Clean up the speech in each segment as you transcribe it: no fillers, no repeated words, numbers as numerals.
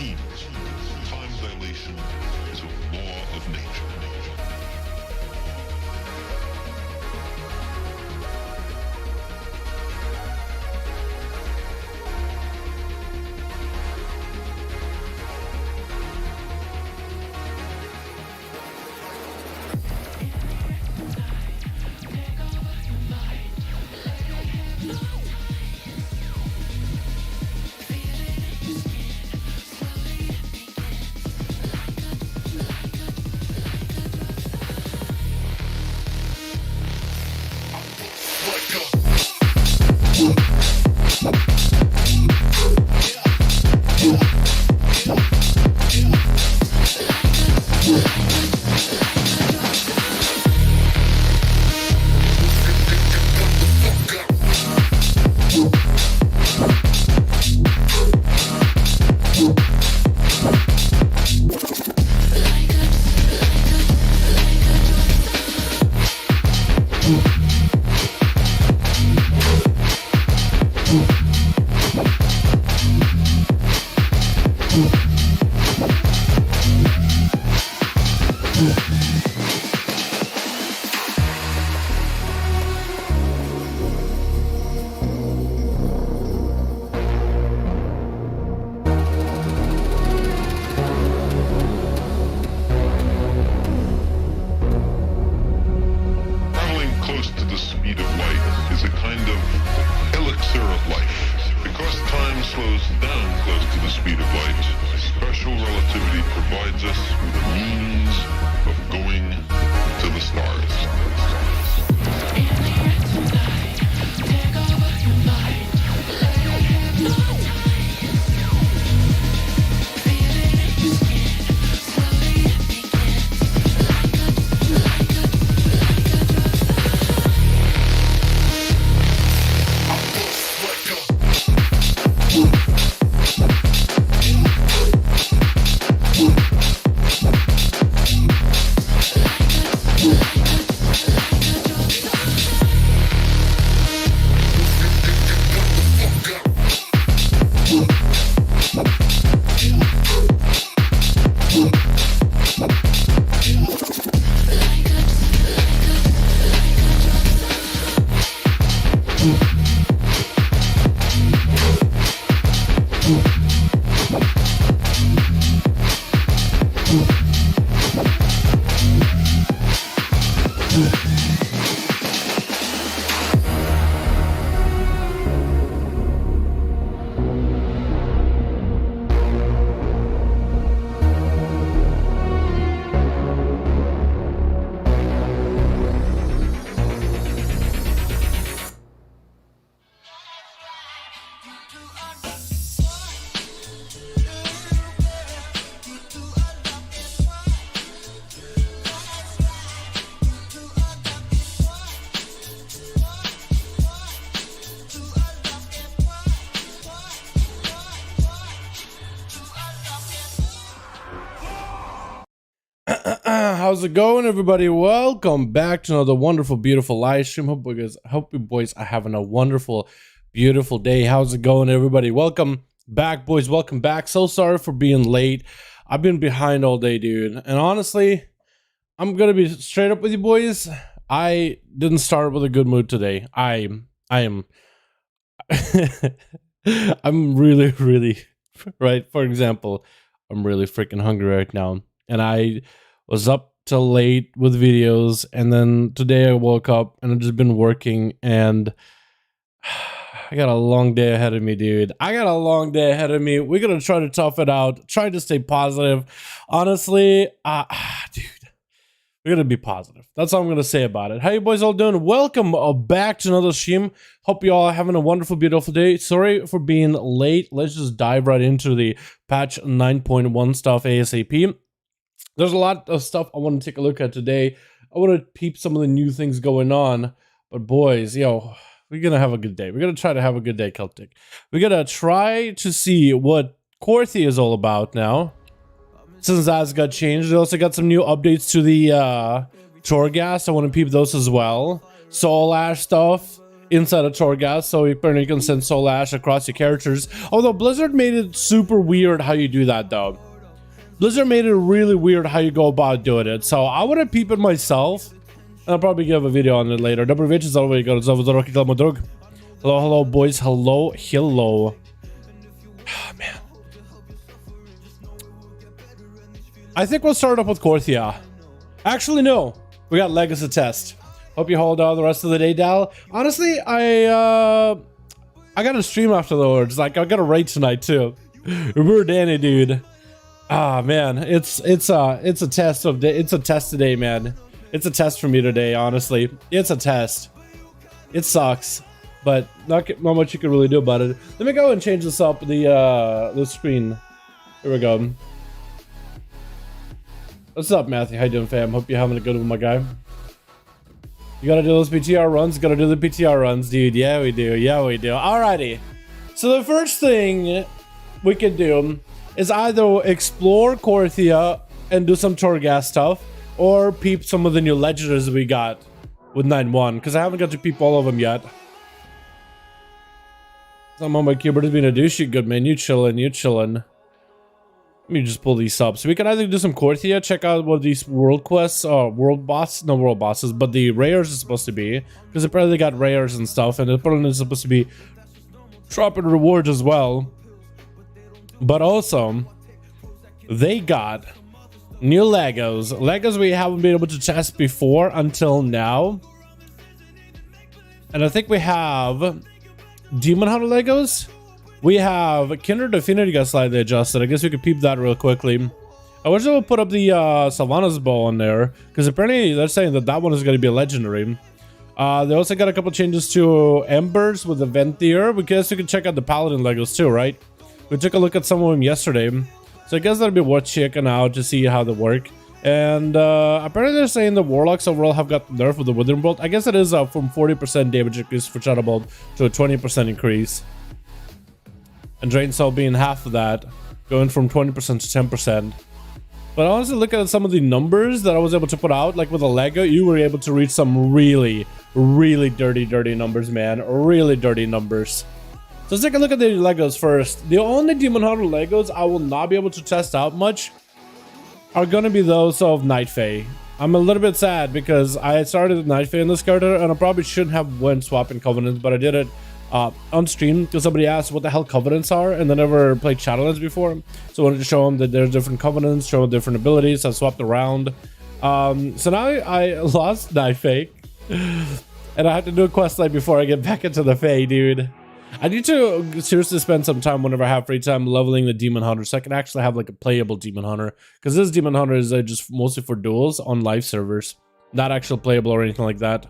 Time dilation is a law of nature. How's it going, everybody? Welcome back to another wonderful, beautiful live stream. Hope you boys are having a wonderful, beautiful day. How's it going, everybody? Welcome back, boys. Welcome back. So sorry for being late. I've been behind all day, dude. And honestly, I'm gonna be straight up with you, boys. I didn't start with a good mood today. I am. I'm really right. For example, I'm really freaking hungry right now, and I was up till late with videos, and then today I woke up and I've just been working, and I got a long day ahead of me, dude. I got a long day ahead of me. We're gonna try to tough it out, try to stay positive. Honestly, dude, we're gonna be positive. That's all I'm gonna say about it. How you boys all doing? Welcome back to another stream. Hope you all are having a wonderful, beautiful day. Sorry for being late. Let's just dive right into the patch 9.1 stuff ASAP. There's a lot of stuff I want to take a look at today. I want to peep some of the new things going on. But boys, yo, we're going to have a good day. We're going to try to have a good day, Celtic. We're going to try to see what Korthi is all about now, since that's got changed. We also got some new updates to the Torghast. I want to peep those as well. Soul Ash stuff inside of Torghast, so you can send Soul Ash across your characters. Although Blizzard made it super weird how you do that though. Blizzard made it really weird how you go about doing it. So I want to peep it myself, and I'll probably give a video on it later. Double Rich is all the way go. Hello, hello, boys. Hello, hello. Oh, man. I think we'll start up with Korthia. Actually, no. We got Legacy Test. Hope you hold out the rest of the day, Dal. Honestly, I got a stream afterwards. Like, I got a raid tonight too. We're Danny, dude. Ah, man, it's a test of day. It's a test today, man. It's a test for me today. Honestly, it's a test. It sucks, but not much you can really do about it. Let me go and change this up. The screen. Here we go. What's up, Matthew? How you doing, fam? Hope you're having a good one, my guy. You gotta do those PTR runs. Gotta do the PTR runs, dude. Yeah, we do. Yeah, we do. Alrighty. So the first thing we could do is either explore Korthia and do some Torghast stuff, or peep some of the new legendaries we got with 9-1, because I haven't got to peep all of them yet. Some on my keyboard has been a douchey. Good, man. You chillin', you chillin'. Let me just pull these up. So we can either do some Korthia, check out what these world quests, world bosses, but the rares is supposed to be, because apparently they got rares and stuff, and apparently it's supposed to be dropping rewards as well. But also, they got new Legos. Legos we haven't been able to test before until now. And I think we have Demon Hunter Legos. We have Kindred Affinity got slightly adjusted. I guess we could peep that real quickly. I wish they would put up the Sylvanas bow on there, because apparently they're saying that that one is going to be a legendary. They also got a couple changes to Embers with the Venthier. We guess we can check out the Paladin Legos too, right? We took a look at some of them yesterday, so I guess that'll be worth checking out to see how they work. And apparently they're saying the Warlocks overall have got nerfed with the Withering Bolt. I guess it is from 40% damage increase for Shadow Bolt to a 20% increase. And Drain Soul being half of that, going from 20% to 10%. But honestly, looking at some of the numbers that I was able to put out, like with a Lego, you were able to reach some really, really dirty numbers, man. Really dirty numbers. So let's take a look at the Legos first. The only Demon Hunter Legos I will not be able to test out much are going to be those of Night Fae. I'm a little bit sad because I started with Night Fae in this character, and I probably shouldn't have went swapping Covenants, but I did it on stream because somebody asked what the hell Covenants are, and they never played Shadowlands before. So I wanted to show them that there's different Covenants, show them different abilities. So I swapped around. So now I lost Night Fae, and I have to do a quest line before I get back into the Fae, dude. I need to seriously spend some time whenever I have free time leveling the Demon Hunter, so I can actually have like a playable Demon Hunter. Because this Demon Hunter is just mostly for duels on live servers, not actually playable or anything like that.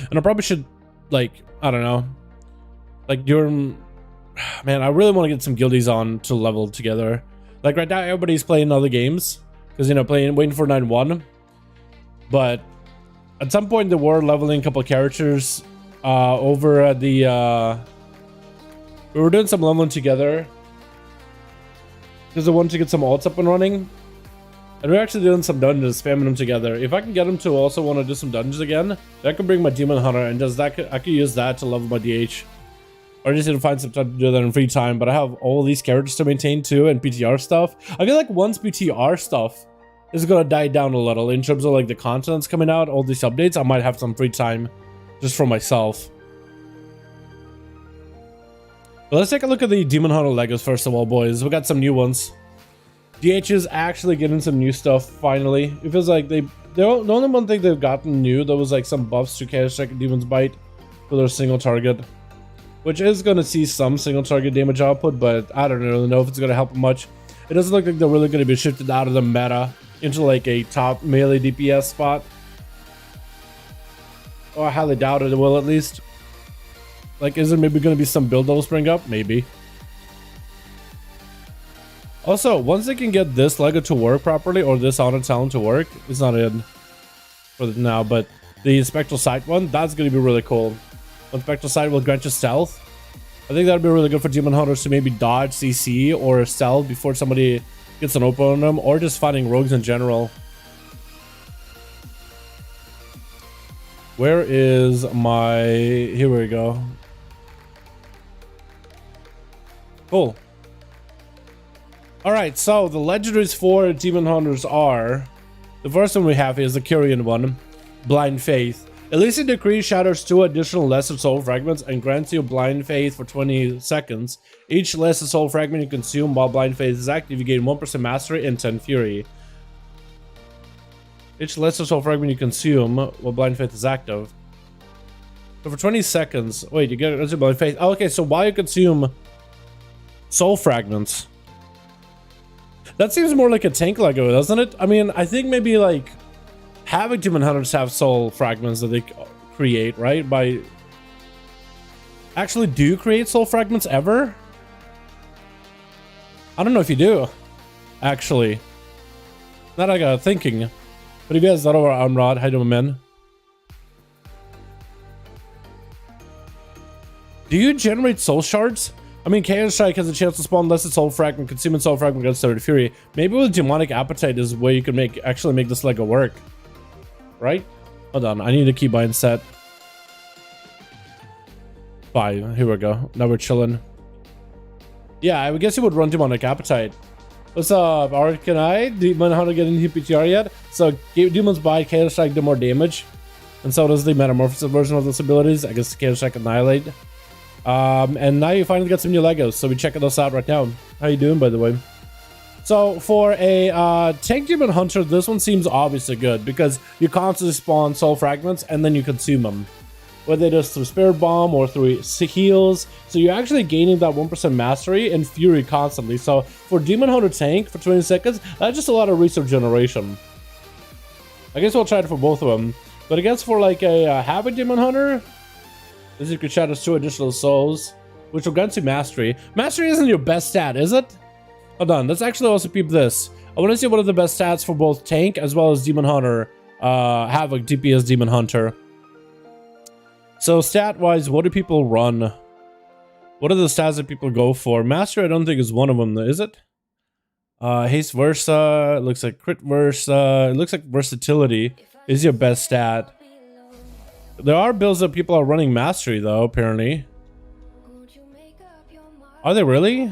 And I probably should, like, I don't know, like during, man, I really want to get some guildies on to level together. Like right now, everybody's playing other games because, you know, waiting for 9-1. But at some point, they were leveling a couple of characters. Over at the we were doing some leveling together because I wanted to get some alts up and running, and we're actually doing some dungeons, spamming them together. If I can get them to also want to do some dungeons again, that could bring my Demon Hunter, and just that I could use that to level my DH, or I just need to find some time to do that in free time. But I have all these characters to maintain too, and PTR stuff. I feel like once PTR stuff is gonna die down a little in terms of like the content's coming out, all these updates, I might have some free time just for myself. But let's take a look at the Demon Hunter Legos first of all, boys. We got some new ones. DH is actually getting some new stuff finally. It feels like the only one thing they've gotten new, there was like some buffs to Chaos Second Demon's Bite for their single target, which is going to see some single target damage output, but I don't really know if it's going to help much. It doesn't look like they're really going to be shifted out of the meta into like a top melee DPS spot. Or I highly doubt it will, at least. Like, is there maybe going to be some build that will spring up? Maybe. Also, once they can get this Lego to work properly, or this Honor Talent to work, it's not in for now, but the Spectral Sight one, that's going to be really cool. One Spectral Sight will grant you stealth. I think that would be really good for Demon Hunters to maybe dodge CC or stealth before somebody gets an open on them, or just fighting rogues in general. Where is my... Here we go. Cool. Alright, so the legendaries for Demon Hunters are... The first one we have is the Kyrian one, Blind Faith. At least it decrees shatters 2 additional lesser soul fragments and grants you Blind Faith for 20 seconds. Each lesser soul fragment you consume while Blind Faith is active, you gain 1% mastery and 10 fury. Each lesser soul fragment you consume while Blind Faith is active. So for 20 seconds, wait, you get Blind Faith. Oh, okay, so while you consume soul fragments, that seems more like a tank Lego, doesn't it? I mean, I think maybe like having Demon Hunters have soul fragments that they create, right? By actually, do you create soul fragments ever? I don't know if you do, actually. Not like a thinking. But if you guys thought over Amrod, how you doing, man? Do you generate soul shards? I mean, Chaos Strike has a chance to spawn less soul fragment, consuming soul fragment against 30 fury. Maybe with Demonic Appetite is where you can actually make this Lego work. Right? Hold on, I need to keep buying set. Fine, here we go. Now we're chilling. Yeah, I would guess you would run Demonic Appetite. What's up, Arcanine? Demon Hunter getting PTR yet? So, Demons Bite, Chaos Strike do more damage. And so does the Metamorphosis version of those abilities. I guess Chaos Strike Annihilate. And now you finally got some new Legos, so we're checking those out right now. How you doing, by the way? So for a tank Demon Hunter, this one seems obviously good because you constantly spawn soul fragments and then you consume them, whether it is through Spirit Bomb or through heals. So you're actually gaining that 1% mastery and fury constantly. So for Demon Hunter tank for 20 seconds, that's just a lot of resource generation. I guess we'll try it for both of them. But I guess for like a Havoc Demon Hunter, this you could shatter 2 additional souls, which will grant you mastery. Mastery isn't your best stat, is it? Hold on, let's actually also peep this. I want to see what are the best stats for both tank as well as Demon Hunter. Havoc DPS Demon Hunter. So stat-wise, what do people run? What are the stats that people go for? Mastery, I don't think is one of them, is it? Haste Versa, it looks like Crit Versa, it looks like Versatility is your best stat. There are builds that people are running Mastery though, apparently. Are they really?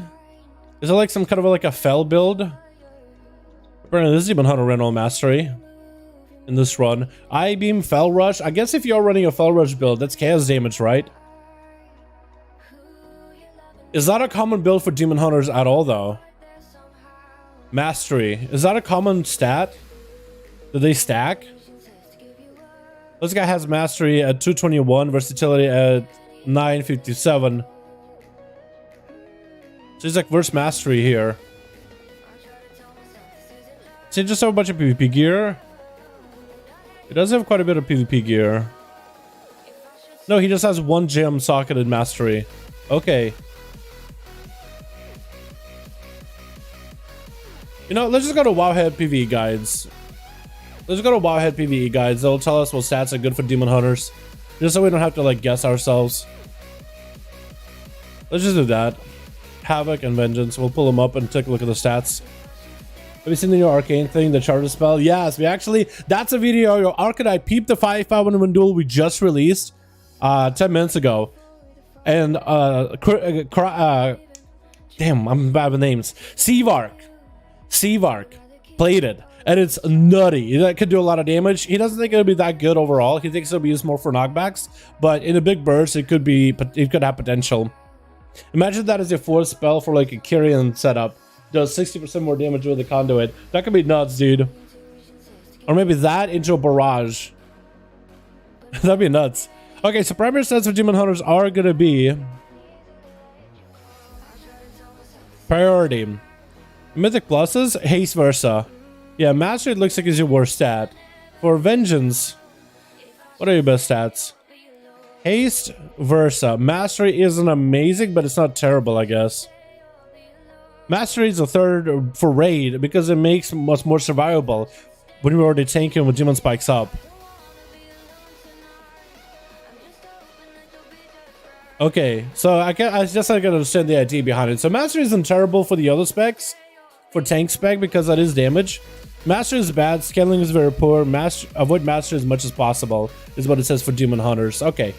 Is it like some kind of like a fell build? Apparently this is even Hunter Renal Mastery in this run. I-Beam, Fell Rush. I guess if you're running a Fell Rush build, that's chaos damage, right? Is that a common build for Demon Hunters at all though? Mastery. Is that a common stat? Do they stack? This guy has Mastery at 221, Versatility at 957. So he's like verse Mastery here. Does he just have a bunch of PvP gear? He does have quite a bit of PvP gear. No, he just has 1 gem socketed Mastery. Okay. You know, let's just go to Wowhead PvE guides. Let's go to Wowhead PvE guides. They'll tell us what stats are good for Demon Hunters. Just so we don't have to like guess ourselves. Let's just do that. Havoc and Vengeance. We'll pull them up and take a look at the stats. Have you seen the new arcane thing, the charter spell? Yes, we actually, that's a video. Your Arcanine peeped the 551 duel we just released 10 minutes ago. And damn, I'm bad with names. Seavark played it. And it's nutty. That could do a lot of damage. He doesn't think it'll be that good overall. He thinks it'll be used more for knockbacks. But in a big burst, it could have potential. Imagine that as your 4th spell for like a Kyrian setup. Does 60% more damage with the conduit. That could be nuts, dude. Or maybe that into a barrage. That'd be nuts. Okay, so primary stats for Demon Hunters are gonna be priority. Mythic pluses, Haste Versa. Yeah, Mastery looks like is your worst stat. For Vengeance, what are your best stats? Haste Versa. Mastery isn't amazing, but it's not terrible, I guess. Mastery is a 3rd for Raid because it makes much more survivable when you're already tanking with Demon Spikes up. Okay, so I just gotta understand the idea behind it. So Mastery isn't terrible for the other specs, for tank spec, because that is damage. Mastery is bad, scaling is very poor. Avoid mastery as much as possible is what it says for demon hunters. Okay.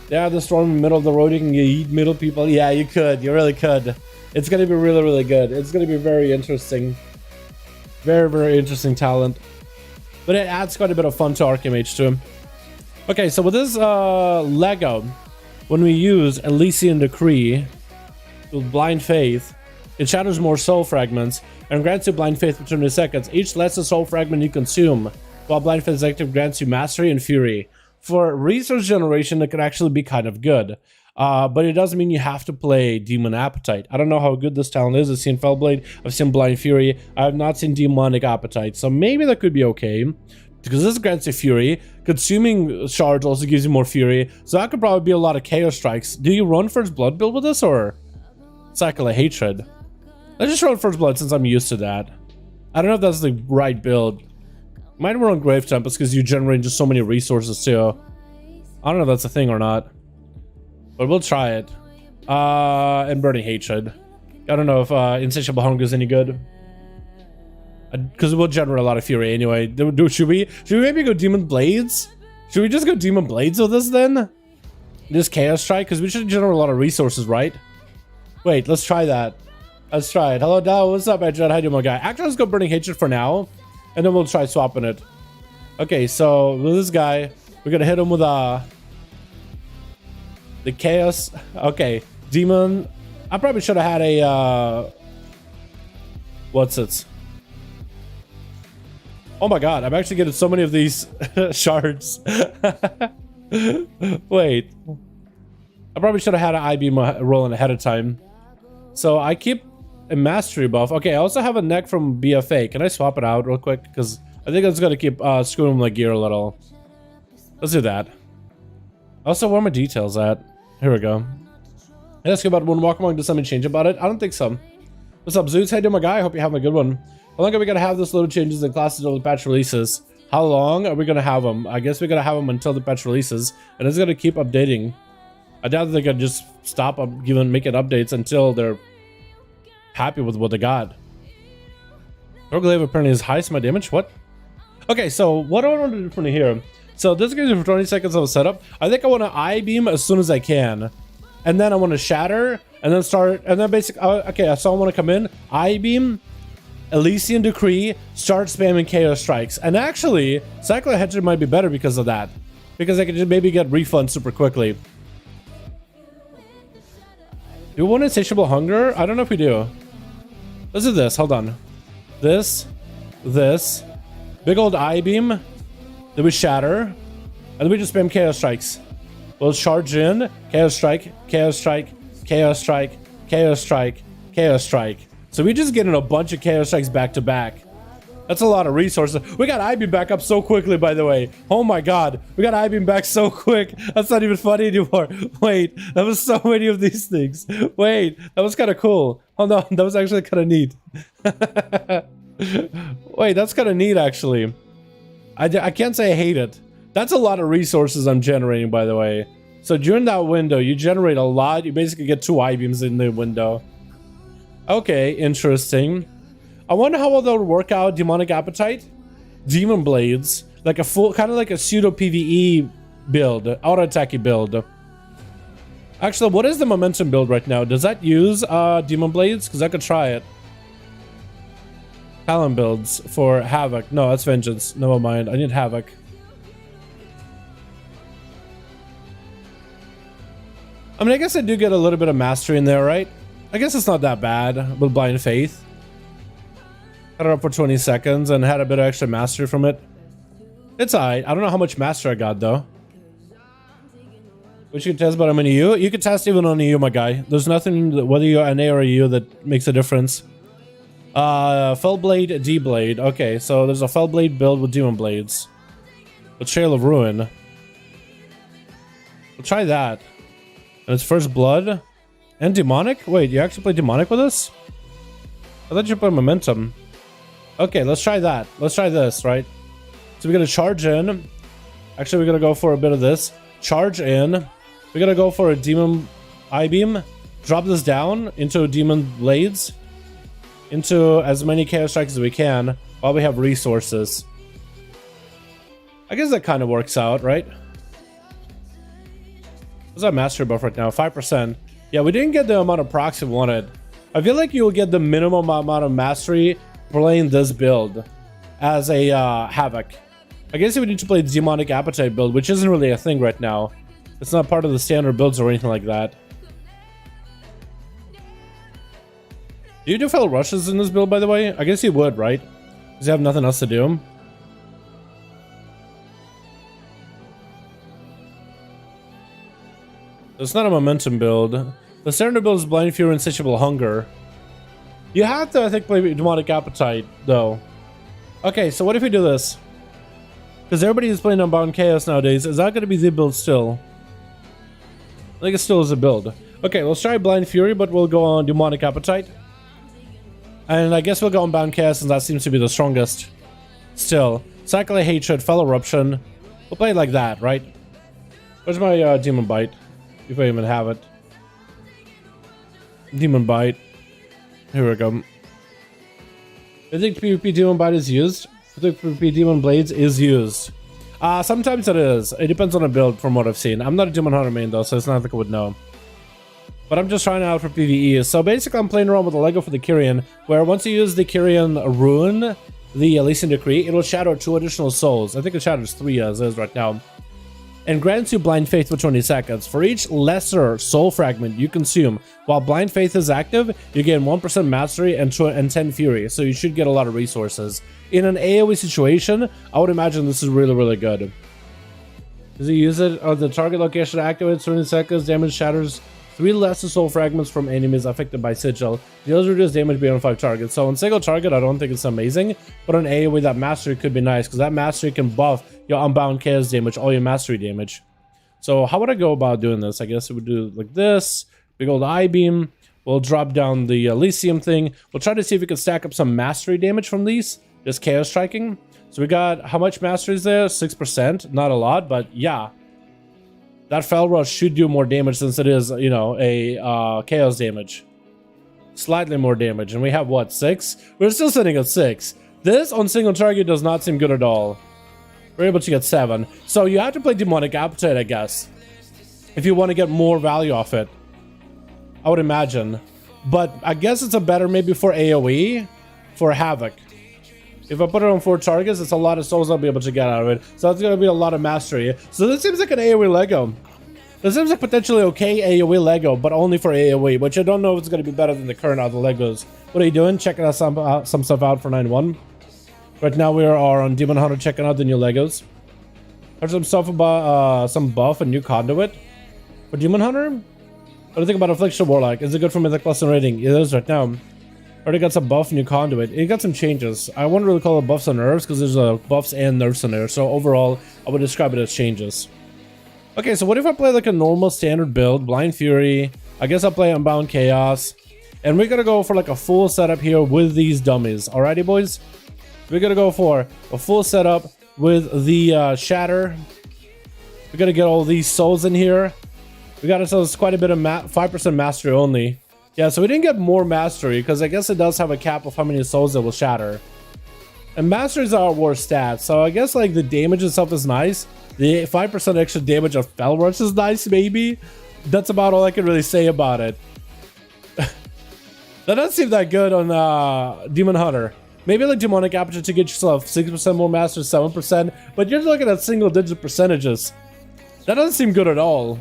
Yeah, the storm in the middle of the road, you can eat middle people. Yeah, you could. You really could. It's going to be really, really good. It's going to be very interesting. Very, very interesting talent. But it adds quite a bit of fun to Archimage too. Okay, so with this Lego, when we use Elysian Decree with Blind Faith, it shatters more soul fragments and grants you Blind Faith for 20 seconds. Each lesser soul fragment you consume while Blind Faith is active grants you Mastery and Fury. For resource generation, it could actually be kind of good. But it doesn't mean you have to play Demon Appetite. I don't know how good this talent is. I've seen Fellblade, I've seen Blind Fury, I have not seen Demonic Appetite. So maybe that could be okay. Because this grants you Fury. Consuming shards also gives you more Fury. So that could probably be a lot of Chaos Strikes. Do you run First Blood build with this or Cycle of Hatred? Let's just run First Blood since I'm used to that. I don't know if that's the right build. Might run Grave Tempest because you generate just so many resources too. I don't know if that's a thing or not. But we'll try it. And Burning Hatred. I don't know if Insatiable Hunger is any good. Because it will generate a lot of Fury anyway. Should we maybe go Demon Blades? Should we just go Demon Blades with this then? Just Chaos Strike? Because we should generate a lot of resources, right? Wait, let's try that. Let's try it. Hello, Dal. What's up, Edred? How you doing, my guy? Actually, let's go Burning Hatred for now. And then we'll try swapping it. Okay, so with this guy, we're going to hit him with the Chaos. Okay, Demon. I probably should have had a... what's it? Oh my god, I'm actually getting so many of these shards. Wait. I probably should have had an I-beam rolling ahead of time. So I keep a mastery buff. Okay, I also have a neck from BFA. Can I swap it out real quick? Because I think it's going to keep screwing my gear a little. Let's do that. Also, where are my details at? Here we go. I asked you about when Walk Among, does something change about it? I don't think so. What's up, Zeus? How you doing, my guy? I hope you're having a good one. How long are we going to have this little changes in classes until the patch releases? How long are we going to have them? I guess we're going to have them until the patch releases. And it's going to keep updating. I doubt they can just stop making updates until they're happy with what they got. Roglaive apparently is highest my damage. What? Okay, so what do I want to do from here? So this gives you for 20 seconds of a setup. I think I want to I-beam as soon as I can. And then I want to shatter. And then start. And then basically... okay, so I want to come in. I-beam. Elysian Decree. Start spamming Chaos Strikes. And actually, Cycle of Hatred might be better because of that. Because I can just maybe get refunds super quickly. Do we want Insatiable Hunger? I don't know if we do. Let's do this. Hold on. This. Big old I-beam. Then we shatter. And then we just spam Chaos Strikes. We'll charge in. Chaos Strike. Chaos Strike. Chaos Strike. Chaos Strike. Chaos Strike. So we just getting a bunch of Chaos Strikes back to back. That's a lot of resources. We got I-beam back up so quickly, by the way. Oh my god. We got I-beam back so quick. That's not even funny anymore. Wait, that was so many of these things. Wait, that was kind of cool. Hold on, that was actually kind of neat. Wait, that's kind of neat, actually. I can't say I hate it. That's a lot of resources I'm generating, by the way. So during that window, you generate a lot. You basically get 2 I-beams in the window. Okay, interesting. I wonder how well they'll work out Demonic Appetite, Demon Blades, like a full, kind of like a pseudo PvE build, auto-attacky build. Actually, what is the momentum build right now? Does that use Demon Blades? Because I could try it. Talon builds for Havoc. No, that's Vengeance. Never mind. I need Havoc. I mean, I guess I do get a little bit of mastery in there, right? I guess it's not that bad with Blind Faith. Had it up for 20 seconds and had a bit of extra mastery from it. It's alright. I don't know how much mastery I got though. Which you can test, but I'm an EU. You can test even on EU, my guy. There's nothing, whether you're NA or EU, that makes a difference. Fellblade, D-Blade. Okay, so there's a Fellblade build with Demon Blades. The Trail of Ruin. We'll try that. And it's First Blood. And Demonic? Wait, you actually play Demonic with us? I thought you played Momentum. Okay, let's try that. Let's try this, right? So we're gonna charge in. Actually, we're gonna go for a bit of this. Charge in. We're gonna go for a Demon I-beam. Drop this down into Demon Blades. Into as many Chaos Strikes as we can. while we have resources. I guess that kind of works out, right? What's our mastery buff right now? 5%. Yeah, we didn't get the amount of procs we wanted. I feel like you'll get the minimum amount of mastery playing this build as a Havoc. I guess you would need to play Demonic Appetite build, which isn't really a thing right now. It's not part of the standard builds or anything like that. Do you do fellow rushes in this build, by the way? I guess you would, right? Because you have nothing else to do. It's not a momentum build. The standard build is Blind Fury, Insatiable Hunger. You have to, I think, play Demonic Appetite, though. Okay, so what if we do this? Because everybody is playing Unbound Chaos nowadays. Is that going to be the build still? I think it still is a build. Okay, let's try Blind Fury, but we'll go on Demonic Appetite. And I guess we'll go Unbound Chaos, since that seems to be the strongest. Still. Cycle of Hatred, Fellow Eruption. We'll play it like that, right? Where's my Demon Bite? If I even have it. Demon Bite. Here we go. I think PvP Demon Bite is used. I think PvP Demon Blades is used. Sometimes it is. It depends on the build from what I've seen. I'm not a Demon Hunter main though, so it's not like I would know. But I'm just trying it out for PvE. So basically I'm playing around with the Lego for the Kyrian, where once you use the Kyrian Rune, the Elysian Decree, it'll shadow 2 additional souls. I think it shadows 3 as is right now. And grants you Blind Faith for 20 seconds. For each lesser soul fragment you consume while Blind Faith is active, you gain 1% mastery and 10 fury, so you should get a lot of resources. In an AoE situation, I would imagine this is really, really good. Does he use it on the target location activated 20 seconds, damage shatters 3 lesser soul fragments from enemies affected by Sigil. Deals reduce damage beyond 5 targets. So on single target, I don't think it's amazing, but on AoE, that mastery could be nice, because that mastery can buff your Unbound Chaos damage, all your mastery damage. So how would I go about doing this? I guess it would do like this. Big old I-beam. We'll drop down the Elysium thing. We'll try to see if we can stack up some mastery damage from these. Just Chaos Striking. So we got, how much mastery is there? 6%. Not a lot, but yeah. That Fel Rush should do more damage since it is, you know, a Chaos damage. Slightly more damage. And we have, what, 6? We're still sitting at 6. This on single target does not seem good at all. We're able to get 7. So you have to play Demonic Appetite, I guess, if you want to get more value off it. I would imagine. But I guess it's a better maybe for AoE, for Havoc. If I put it on 4 targets, it's a lot of souls I'll be able to get out of it. So that's going to be a lot of mastery. So this seems like an AoE Lego. This seems like potentially okay AoE Lego, but only for AoE, which I don't know if it's going to be better than the current other Legos. What are you doing? Checking out some stuff out for 9-1. Right now we are on Demon Hunter checking out the new Legos. Heard some stuff about some buff and new conduit for Demon Hunter. What do you think about Affliction Warlock? Is it good for Mythic Plus and rating? It is right now. Already got some buff, new conduit. It got some changes. I wouldn't really call it buffs and nerfs because there's buffs and nerfs in there. So overall, I would describe it as changes. Okay, so what if I play like a normal standard build, Blind Fury? I guess I'll play Unbound Chaos. And we're gonna go for like a full setup here with these dummies. Alrighty, boys? We're gonna go for a full setup with the Shatter. We're gonna get all these souls in here. We got ourselves quite a bit of 5% mastery only. Yeah, so we didn't get more mastery because I guess it does have a cap of how many souls it will shatter. And masteries are our worst stats, so I guess like the damage itself is nice. The 5% extra damage of Fel Rush is nice, maybe. That's about all I can really say about it. That doesn't seem that good on Demon Hunter. Maybe like Demonic Appetite to get yourself 6% more mastery, 7%, but you're looking at single digit percentages. That doesn't seem good at all.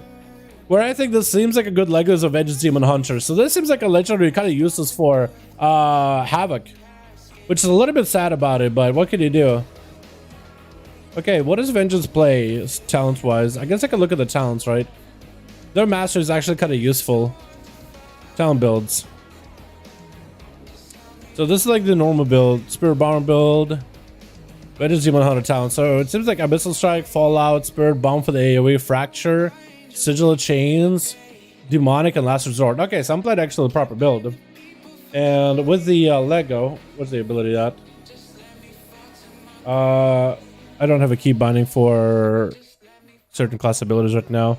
Where I think this seems like a good Legos of Avengers Demon Hunter. So this seems like a legendary kind of useless for Havoc. Which is a little bit sad about it, but what can you do? Okay, what does Vengeance play talent-wise? I guess I can look at the talents, right? Their master is actually kind of useful. Talent builds. So this is like the normal build. Spirit Bomber build. Vengeance Demon Hunter talent. So it seems like Abyssal Strike, Fallout, Spirit Bomb for the AoE, Fracture, Sigil of Chains, Demonic, and Last Resort. Okay, so I'm playing actually the proper build. And with the Lego, what's the ability that? I don't have a key binding for certain class abilities right now.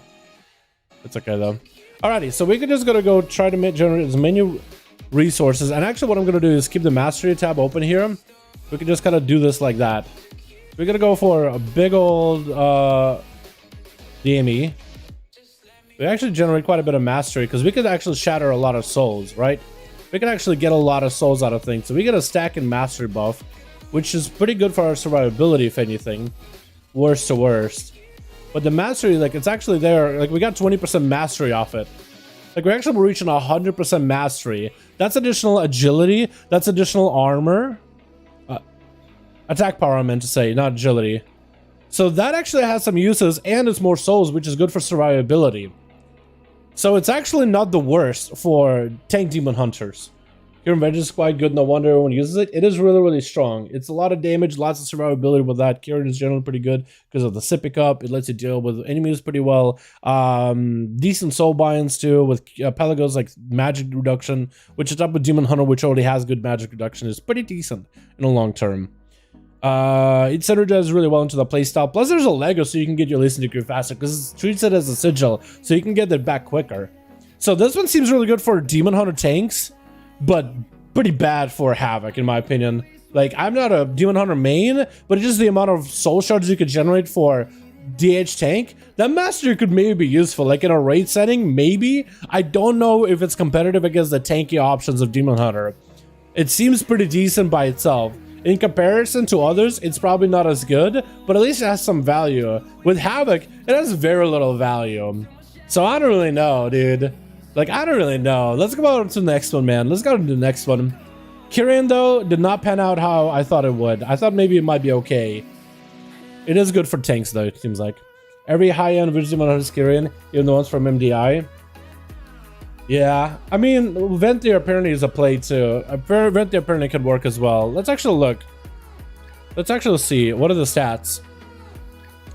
It's okay though. Alrighty, so we're just gonna go try to generate as many resources. And actually what I'm gonna do is keep the Mastery tab open here. We can just kind of do this like that. We're gonna go for a big old DME. We actually generate quite a bit of mastery because we could actually shatter a lot of souls, right? We can actually get a lot of souls out of things. So we get a stack and mastery buff, which is pretty good for our survivability, if anything. Worst to worst. But the mastery, like, it's actually there. Like, we got 20% mastery off it. Like, we're actually reaching 100% mastery. That's additional agility. That's additional armor. Attack power, I meant to say, not agility. So that actually has some uses, and it's more souls, which is good for survivability. So it's actually not the worst for tank demon hunters. Kieran Vengeance is quite good, no wonder everyone uses it. It is really, really strong. It's a lot of damage, lots of survivability with that. Kieran is generally pretty good because of the sipping up. It lets you deal with enemies pretty well. Decent soul binds too, with Pelago's like magic reduction, which is up with Demon Hunter, which already has good magic reduction, is pretty decent in the long term. It synergizes really well into the playstyle. Plus, there's a Lego, so you can get your Listen Degree faster because it treats it as a sigil, so you can get that back quicker. So this one seems really good for Demon Hunter tanks, but pretty bad for Havoc, in my opinion. Like, I'm not a Demon Hunter main, but just the amount of soul shards you could generate for DH tank, that mastery could maybe be useful. Like in a raid setting, maybe. I don't know if it's competitive against the tanky options of Demon Hunter. It seems pretty decent by itself. In comparison to others, it's probably not as good, but at least it has some value. With Havoc, it has very little value. So I don't really know, dude. Like, I don't really know. Let's go on to the next one, man. Let's go to the next one. Kyrian, though, did not pan out how I thought it would. I thought maybe it might be okay. It is good for tanks, though, it seems like. Every high-end Virgin has Kyrian, even the ones from MDI. Yeah, I mean, Venti apparently is a play too. Venti apparently could work as well. Let's actually look. Let's actually see. What are the stats?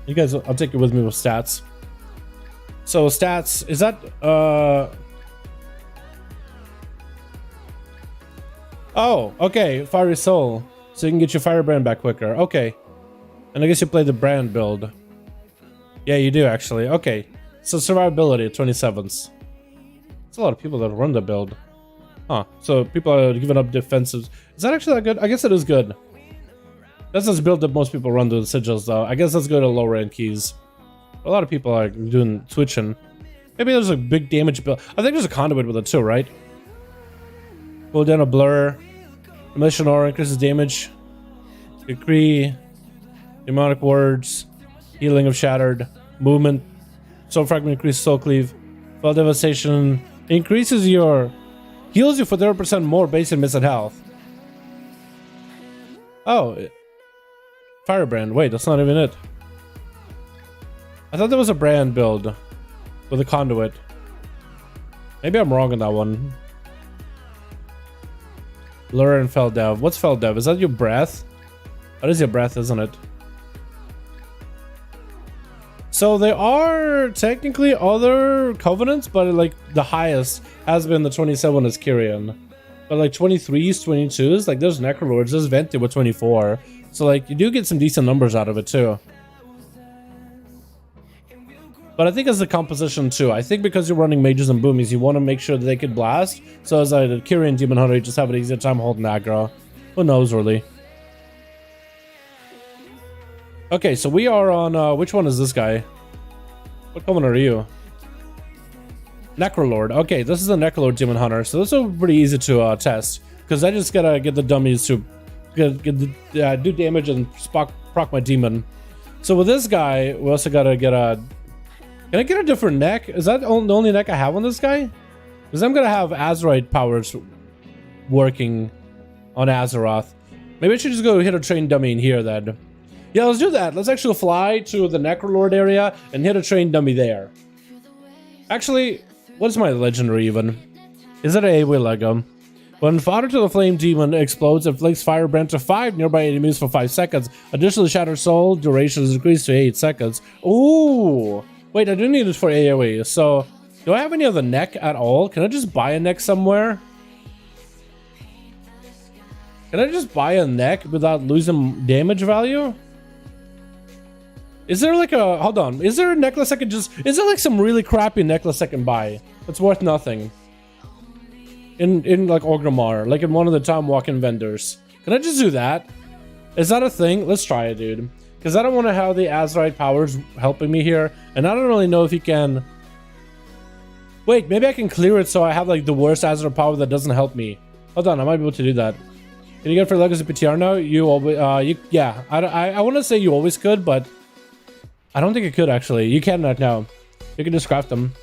You guys, I'll take it with me with stats. So stats, is that, oh, okay, Fiery Soul. So you can get your Firebrand back quicker. Okay. And I guess you play the brand build. Yeah, you do actually. Okay. So survivability, 27s. It's a lot of people that run the build. Huh. So people are giving up defensives. Is that actually that good? I guess it is good. That's this build that most people run to the sigils, though. I guess let's go to lower end keys. A lot of people are doing switching. Maybe there's a big damage build. I think there's a conduit with it too, right? Pull down a blur. Demolition aura increases damage. Decree. Demonic words. Healing of shattered. Movement. Soul fragment increases soul cleave. Fall devastation. Increases your... Heals you for 30% more base and missing health. Oh. Firebrand. Wait, that's not even it. I thought there was a brand build with a conduit. Maybe I'm wrong on that one. Lure and Feldev. What's Feldev? Is that your breath? That is your breath, isn't it? So there are technically other covenants, but like the highest has been the 27 is Kyrian. But like 23s, 22s, like there's Necrolords, there's Venti with 24. So like you do get some decent numbers out of it too. But I think it's the composition too. I think because you're running mages and boomies, you want to make sure that they could blast. So as a Kyrian Demon Hunter, you just have an easier time holding aggro. Who knows really? Okay, so we are on, which one is this guy? What covenant are you? Necrolord. Okay, this is a Necrolord Demon Hunter, so this is pretty easy to test. Because I just gotta get the dummies to do damage and proc my demon. So with this guy, we also gotta get a... Can I get a different neck? Is that the only neck I have on this guy? Because I'm gonna have Azerite powers working on Azeroth. Maybe I should just go hit a train dummy in here then. Yeah, let's do that. Let's actually fly to the Necrolord area and hit a train dummy there. Actually, what's my legendary even? Is it a AoE Lego? When fodder to the flame demon explodes, it inflicts Firebrand to 5 nearby enemies for 5 seconds. Additionally, Shattered Soul duration is increased to 8 seconds. Ooh! Wait, I do need this for AoE. So, do I have any other neck at all? Can I just buy a neck somewhere? Can I just buy a neck without losing damage value? Is there like a... Hold on. Is there a necklace I could just... Is there like some really crappy necklace I can buy? That's worth nothing. In like Orgrimmar. Like in one of the time walking vendors. Can I just do that? Is that a thing? Let's try it, dude. Because I don't want to have the Azerite powers helping me here. And I don't really know if you can... Wait, maybe I can clear it so I have like the worst Azerite power that doesn't help me. Hold on, I might be able to do that. Can you get for Legacy PTR now? You always... yeah, I want to say you always could, but... I don't think you could, actually. You can right now. You can just craft them.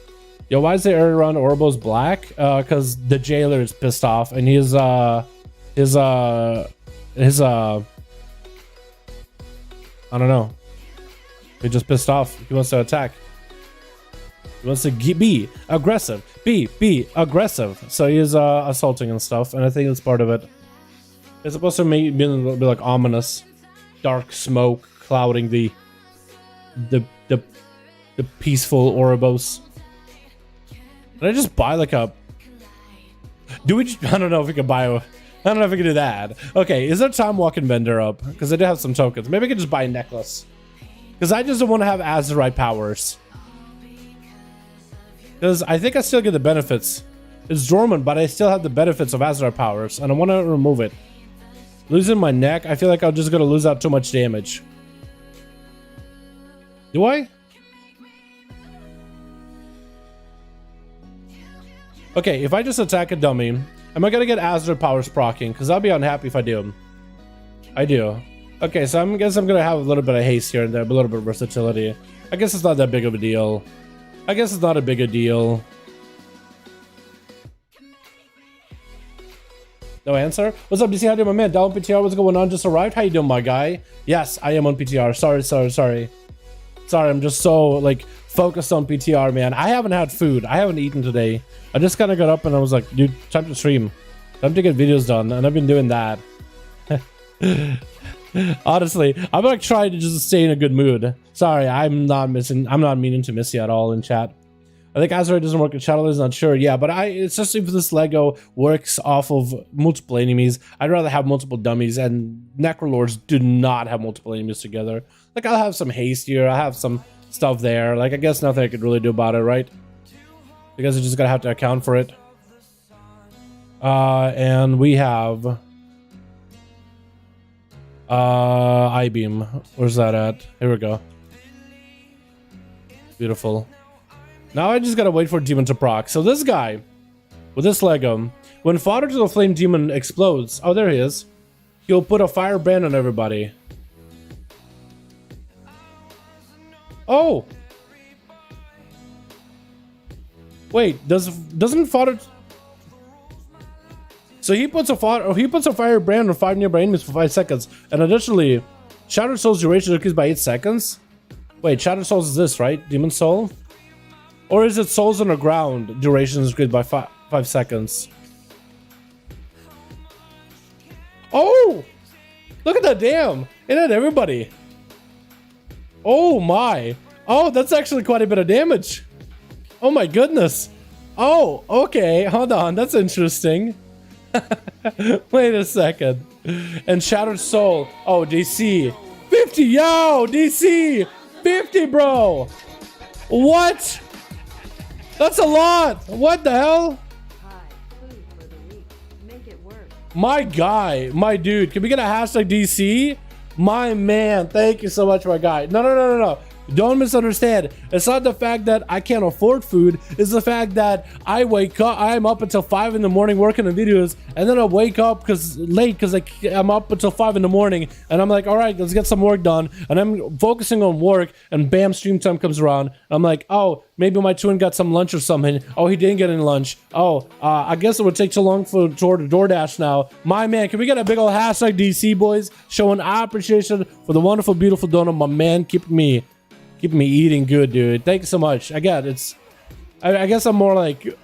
Yo, why is the area around Orbo's black? Because the jailer is pissed off, and his I don't know. He's just pissed off. He wants to attack. He wants to be aggressive. Be aggressive. So he is assaulting and stuff, and I think that's part of it. It's supposed to be a little bit like ominous, dark smoke clouding the peaceful Oribos. Did I just buy like a... I don't know if we can buy a... I don't know if we can do that. Okay, is there time walking vendor up? Because I do have some tokens. Maybe I could just buy a necklace. Because I just don't want to have Azerite powers. Because I think I still get the benefits. It's dormant, but I still have the benefits of Azerite powers. And I want to remove it. Losing my neck, I feel like I'm just going to lose out too much damage. Do I? Okay, if I just attack a dummy, am I gonna get Azure powers proccing? Because I'll be unhappy if I do. I do. Okay, so I guess I'm gonna have a little bit of haste here and there, but a little bit of versatility. I guess it's not that big of a deal. I guess it's not a big a deal. No answer? What's up, DC? How you doing, my man? Down PTR, what's going on? Just arrived? How you doing, my guy? Yes, I am on PTR. Sorry, I'm just so, like, focused on PTR, man. I haven't had food. I haven't eaten today. I just kind of got up and I was like, dude, time to stream. Time to get videos done. And I've been doing that. Honestly, I'm like trying to just stay in a good mood. Sorry, I'm not meaning to miss you at all in chat. I think Azure doesn't work in Shadowlands, not sure. Yeah, but it's just if this Lego works off of multiple enemies, I'd rather have multiple dummies, and Necrolords do not have multiple enemies together. Like, I'll have some haste here, I have some stuff there. Like, I guess nothing I could really do about it, right? Because I just gotta have to account for it. And we have I-beam. Where's that at? Here we go. Beautiful. Now I just gotta wait for demon to proc. So this guy with this Lego, when fodder to the flame demon explodes, oh, there he is, he'll put a Firebrand on everybody. Oh, wait, doesn't fodder? So he puts a Firebrand on 5 nearby enemies for 5 seconds, and additionally, Shattered Soul's duration increased by 8 seconds. Wait, Shattered Souls is this, right? Demon Soul, or is it Souls Underground duration is increased by 5 seconds? Oh, look at that! Damn, it had everybody. Oh my! Oh, that's actually quite a bit of damage. Oh my goodness. Oh, okay. Hold on. That's interesting. Wait a second. And Shattered Soul. Oh, DC. 50. Yo, DC. 50, bro. What? That's a lot. What the hell? My guy. My dude. Can we get a hashtag DC? My man. Thank you so much, my guy. No. Don't misunderstand. It's not the fact that I can't afford food. It's the fact that I wake up. I'm up until 5 in the morning working on videos, and then I wake up because I'm up until 5 in the morning, and I'm like, all right, let's get some work done. And I'm focusing on work, and bam, stream time comes around. I'm like, oh, maybe my twin got some lunch or something. Oh, he didn't get any lunch. Oh, I guess it would take too long for DoorDash now. My man, can we get a big old hashtag DC, boys, showing our appreciation for the wonderful, beautiful donut, my man, keep me eating good, dude. Thank you so much. I guess I'm more like,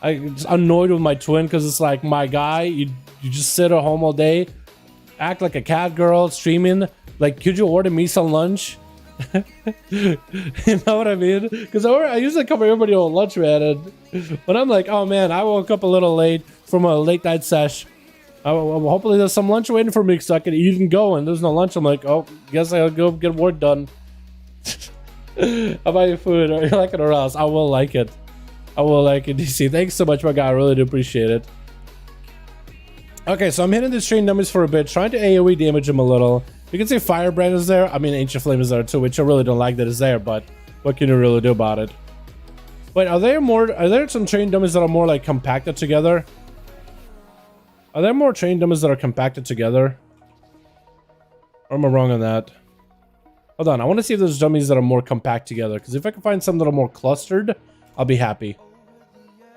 I'm just annoyed with my twin because it's like, my guy, you just sit at home all day, act like a cat girl, streaming. Like, could you order me some lunch? You know what I mean? Because I usually cover everybody on lunch, man. And but I'm like, oh man, I woke up a little late from a late night sesh. Hopefully there's some lunch waiting for me so I can eat and go. And there's no lunch. I'm like, oh, guess I'll go get work done. I'll buy you food, or you like it or else. I will like it. I will like it, DC. Thanks so much, my guy. I really do appreciate it. Okay, so I'm hitting the train dummies for a bit, trying to AoE damage them a little. You can see Firebrand is there. I mean, Ancient Flame is there too, which I really don't like that is there, but what can you really do about it? Wait, are there some train dummies that are more like compacted together? Are there more train dummies that are compacted together? Or am I wrong on that? Hold on, I want to see if there's dummies that are more compact together, because if I can find some that are more clustered, I'll be happy.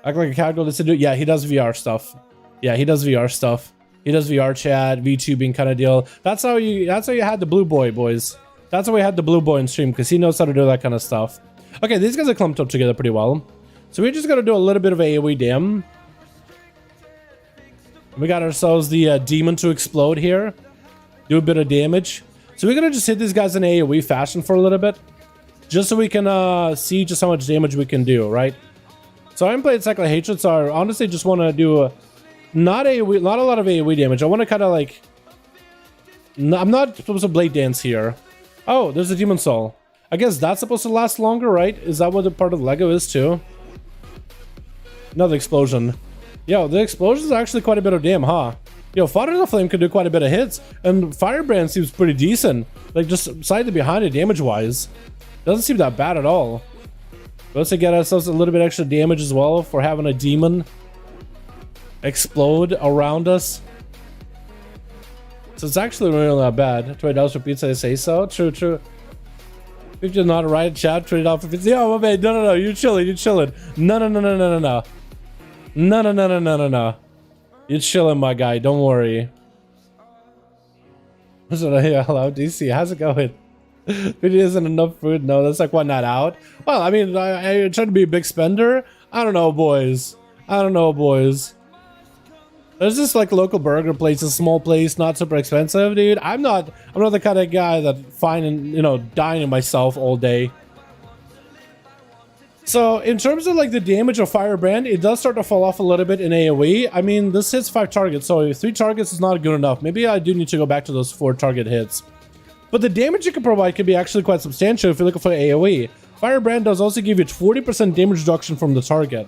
Act like a casual to do. Yeah, he does VR stuff. Yeah, he does VR stuff. He does VR chat, VTubing kind of deal. That's how you had the blue boy, boys. That's how we had the blue boy in stream, because he knows how to do that kind of stuff. Okay, these guys are clumped up together pretty well. So we're just gonna do a little bit of AoE dam. We got ourselves the demon to explode here. Do a bit of damage. So we're gonna just hit these guys in AoE fashion for a little bit, just so we can see just how much damage we can do, right? So I haven't played Cyclic Hatred, so I honestly just want to do not a lot of AoE damage. I want to kind of like... I'm not supposed to blade dance here. Oh, there's a demon soul. I guess that's supposed to last longer, right? Is that what the part of Lego is too? Another explosion. Yo, the explosion is actually quite a bit of damn, huh? Yo, Father of the Flame could do quite a bit of hits, and Firebrand seems pretty decent. Like, just slightly behind it damage-wise. Doesn't seem that bad at all. Let's get ourselves a little bit extra damage as well for having a demon explode around us. So it's actually really not bad. $20 for pizza, I say so. True, true. If you're not right, chat, $20 for pizza. Yo, my man, no, you're chilling, you're chilling. No. No. You're chilling, my guy, don't worry. So, yeah, hello, DC, how's it going? If it isn't enough food, no, that's like one night out. Well, I mean, I try to be a big spender. I don't know, boys. There's this like local burger place, a small place, not super expensive, dude. I'm not the kind of guy that dining myself all day. So in terms of like the damage of Firebrand, it does start to fall off a little bit in AoE. I mean, this hits 5 targets, so 3 targets is not good enough. Maybe I do need to go back to those 4 target hits. But the damage you can provide can be actually quite substantial if you're looking for AoE. Firebrand does also give you 40% damage reduction from the target.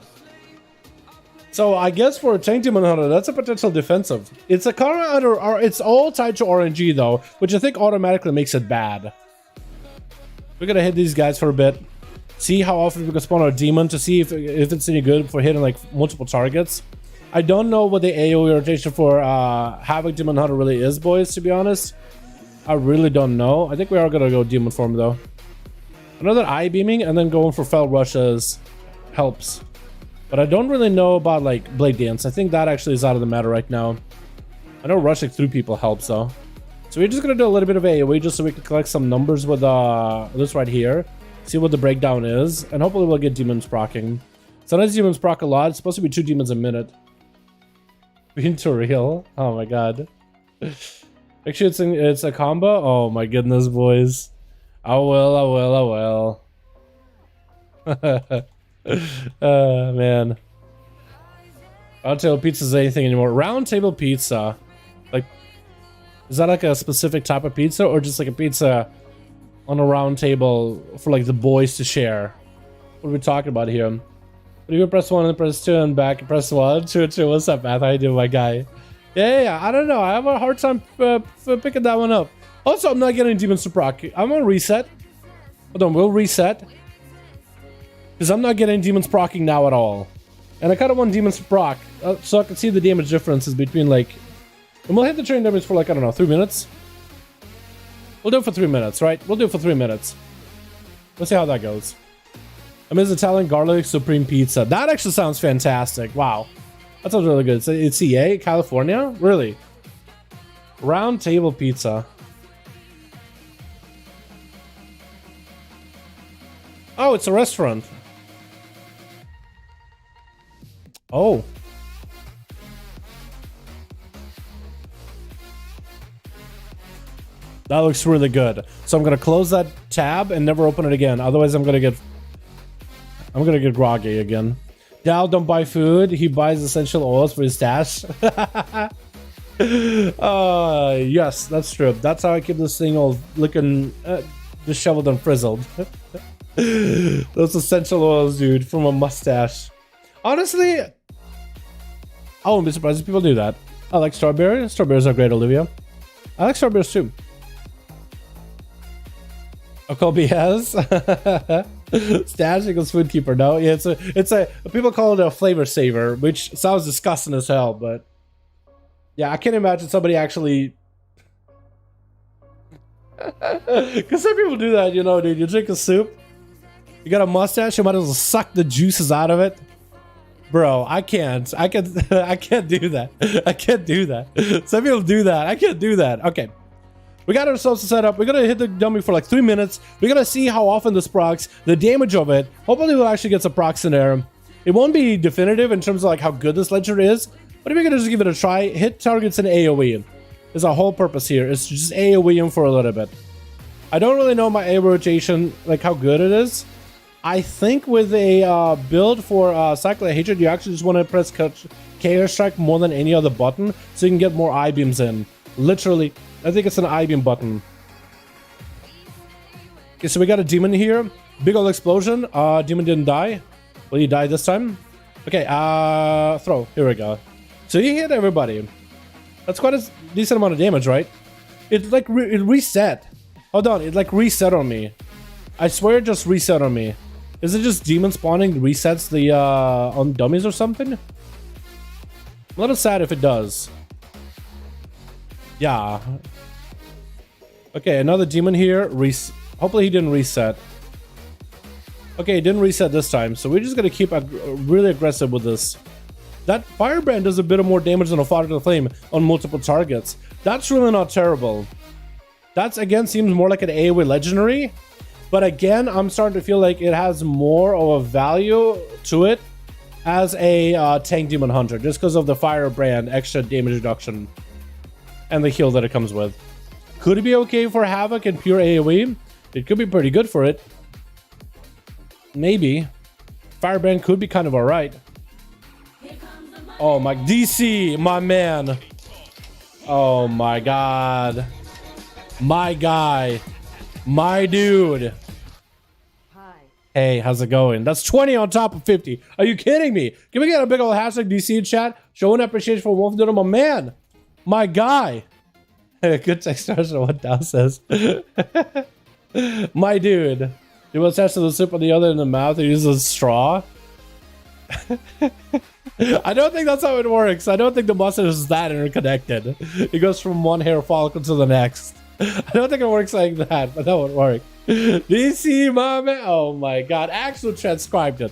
So I guess for a tank demon hunter, that's a potential defensive. It's a it's all tied to RNG though, which I think automatically makes it bad. We're gonna hit these guys for a bit. See how often we can spawn our demon to see if it's any good for hitting like multiple targets. I don't know what the AoE rotation for Havoc Demon Hunter really is, boys, to be honest. I really don't know. I think we are gonna go demon form though. Another eye beaming and then going for fell rushes helps. But I don't really know about like blade dance. I think that actually is out of the matter right now. I know rushing through people helps though. So we're just gonna do a little bit of AoE just so we can collect some numbers with this right here. See what the breakdown is, and hopefully we'll get demons proccing. Sometimes demons proc a lot. It's supposed to be 2 demons a minute. Being too real. Oh my god. Actually, it's a combo. Oh my goodness, boys. I will. Man. Round table pizza is anything anymore. Round table pizza. Like, is that like a specific type of pizza, or just like a pizza on a round table for like the boys to share? What are we talking about here? But if you press 1 and press 2 and back and press 1, 2, 2. What's up, Matt? How you doing, my guy? Yeah, I don't know. I have a hard time picking that one up. Also, I'm not getting demons to proc. I'm gonna reset. Hold on, we'll reset. Because I'm not getting demons proccing now at all. And I kind of want demons to proc, so I can see the damage differences between like... And we'll hit the train damage for like, I don't know, 3 minutes? We'll do it for 3 minutes, right? We'll do it for 3 minutes. Let's see how that goes. I mean, it's Italian garlic supreme pizza. That actually sounds fantastic. Wow. That sounds really good. It's EA, California? Really? Round table pizza. Oh, it's a restaurant. Oh. That looks really good. So I'm gonna close that tab and never open it again. Otherwise, I'm gonna get groggy again. Dal don't buy food. He buys essential oils for his stash. Yes, that's true. That's how I keep this thing all looking disheveled and frizzled. Those essential oils, dude, from a mustache. Honestly, I wouldn't be surprised if people do that. I like strawberries. Strawberries are great, Olivia. I like strawberries too. Okobi has stash equals food keeper. No, yeah, it's a people call it a flavor saver, which sounds disgusting as hell, but yeah, I can't imagine somebody actually. Because some people do that, you know, dude. You drink a soup, you got a mustache, you might as well suck the juices out of it. Bro, I can't do that. I can't do that. Some people do that. I can't do that. Okay. We got ourselves set up. We're gonna hit the dummy for like 3 minutes. We're gonna see how often this procs, the damage of it. Hopefully we'll actually get some procs in there. It won't be definitive in terms of like how good this ledger is, but we're gonna just give it a try. Hit targets in AoE. Is our whole purpose here. It's just AoE him for a little bit. I don't really know my A rotation, like how good it is. I think with a build for Cycle of Hatred, you actually just want to press KO Strike more than any other button, so you can get more I-beams in. Literally, I think it's an I-beam button. Okay, so we got a demon here. Big ol' explosion. Demon didn't die. Will he die this time? Okay, throw. Here we go. So you hit everybody. That's quite a decent amount of damage, right? It like it reset. Hold on, it like reset on me. I swear it just reset on me. Is it just demon spawning resets the on dummies or something? I'm a little sad if it does. Yeah. Okay, another demon here. Hopefully he didn't reset. Okay, it didn't reset this time, so we're just gonna keep really aggressive with this. That Firebrand does a bit of more damage than a Fodder to the Flame on multiple targets. That's really not terrible. That's again seems more like an AoE legendary. But again, I'm starting to feel like it has more of a value to it as a tank demon hunter, just because of the Firebrand extra damage reduction and the heal that it comes with. Could it be okay for Havoc and pure AoE? It could be pretty good for it. Maybe. Firebrand could be kind of alright. Oh my, DC, my man. Oh my god. My guy. My dude. Hey, how's it going? That's 20 on top of 50. Are you kidding me? Can we get a big old hashtag DC in chat? Showing appreciation for Wolf Doodle, my man. My guy. Good text starts on what Dow says. My dude. You want to the soup on the other in the mouth and use a straw? I don't think that's how it works. I don't think the mustache is that interconnected. It goes from one hair follicle to the next. I don't think it works like that, but that would work. DC, my man. Oh my god. Axel transcribed it.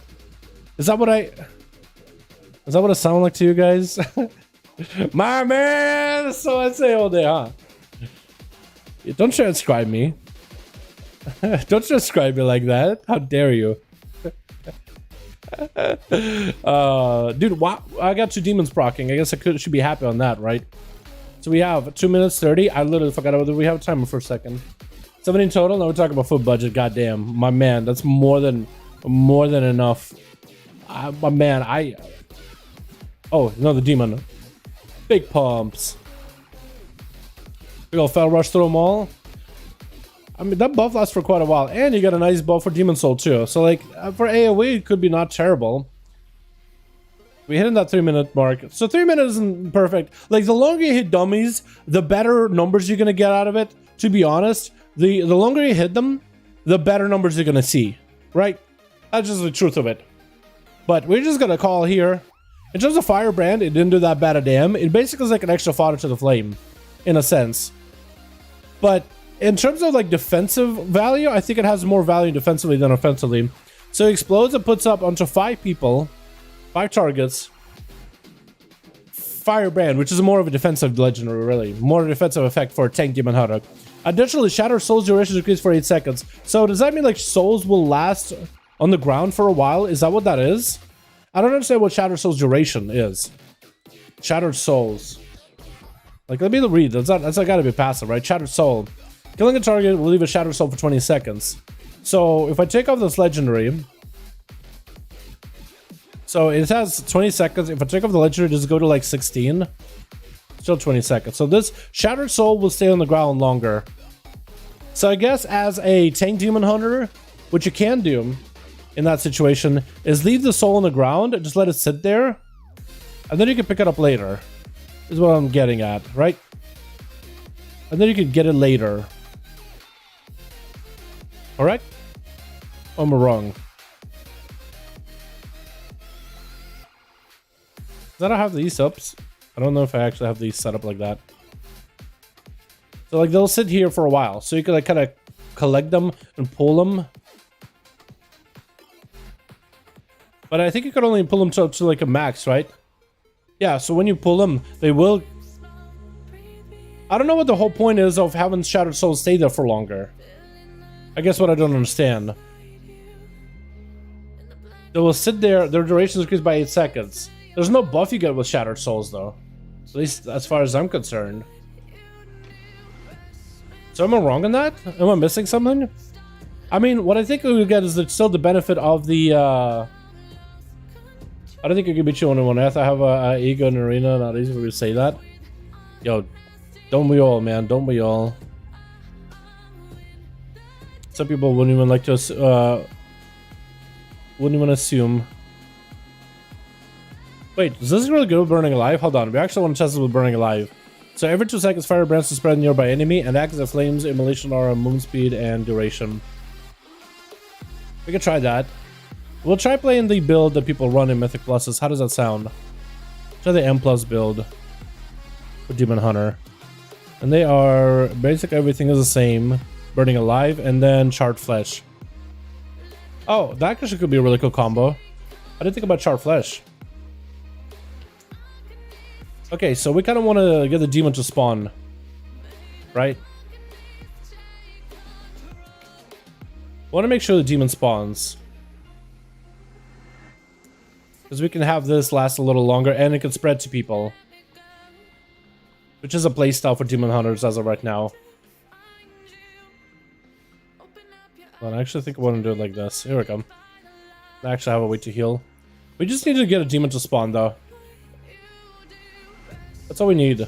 Is that what it sounded like to you guys? My man. That's what I say all day, huh? Don't transcribe me. Don't transcribe me like that. How dare you? Dude, wow, I got 2 demons proccing. I guess I should be happy on that, right? So we have 2 minutes 30. I literally forgot whether we have a timer for a second. 17 total. Now we're talking about food budget. Goddamn, my man, that's more than enough. My man, oh, another demon. Big pumps. Big old fell rush through them all. I mean, that buff lasts for quite a while, and you got a nice buff for Demon Soul too. So like for AoE, it could be not terrible. We hit in that 3-minute mark. So 3 minutes isn't perfect. Like the longer you hit dummies, the better numbers you're gonna get out of it. To be honest, the longer you hit them, the better numbers you're gonna see. Right? That's just the truth of it. But we're just gonna call here. In terms of Firebrand, it didn't do that bad a damn. It basically is like an extra fodder to the flame, in a sense. But in terms of like defensive value, I think it has more value defensively than offensively. So it explodes and puts up onto 5 people, 5 targets. Firebrand, which is more of a defensive legendary, really. More defensive effect for a tank demon hunter. Additionally, Shatter Soul's duration decreased for 8 seconds. So does that mean like souls will last on the ground for a while? Is that what that is? I don't understand what Shatter Soul's duration is. Shattered Souls. Like, let me read. That's gotta be passive, right? Shattered Soul. Killing a target will leave a Shattered Soul for 20 seconds. So if I take off this legendary, so it has 20 seconds. If I take off the legendary, does it go to like 16? Still 20 seconds. So this Shattered Soul will stay on the ground longer. So I guess as a tank demon hunter, what you can do in that situation is leave the soul on the ground and just let it sit there, and then you can pick it up later. is what I'm getting at, right? And then you can get it later. Alright? Or am I wrong? Does that have these ups? I don't know if I actually have these set up like that. So like they'll sit here for a while. So you can like kind of collect them and pull them. But I think you could only pull them to like a max, right? Yeah, so when you pull them, they will... I don't know what the whole point is of having Shattered Souls stay there for longer. I guess what I don't understand. They will sit there, their duration is increased by 8 seconds. There's no buff you get with Shattered Souls though. At least as far as I'm concerned. So am I wrong on that? Am I missing something? I mean, what I think we get is still the benefit of the... I don't think I can beat you one-on-one. I have to have a ego in arena, not easy for me to say that. Yo, don't we all, man? Don't we all? Some people wouldn't even like to... wouldn't even assume. Wait, is this really good with Burning Alive? Hold on, we actually want to test this with Burning Alive. So every 2 seconds, Firebrand to spread nearby enemy and acts as flames, immolation aura, movement speed, and duration. We can try that. We'll try playing the build that people run in Mythic Pluses. How does that sound? Try the M plus build for Demon Hunter. And they are basic, everything is the same. Burning Alive and then Charred Flesh. Oh, that actually could be a really cool combo. I didn't think about Charred Flesh. Okay, so we kind of want to get the demon to spawn, right? Want to make sure the demon spawns, because we can have this last a little longer and it can spread to people, which is a playstyle for demon hunters as of right now. Well, I actually think I want to do it like this. Here we go. I actually have a way to heal. We just need to get a demon to spawn though. That's all we need.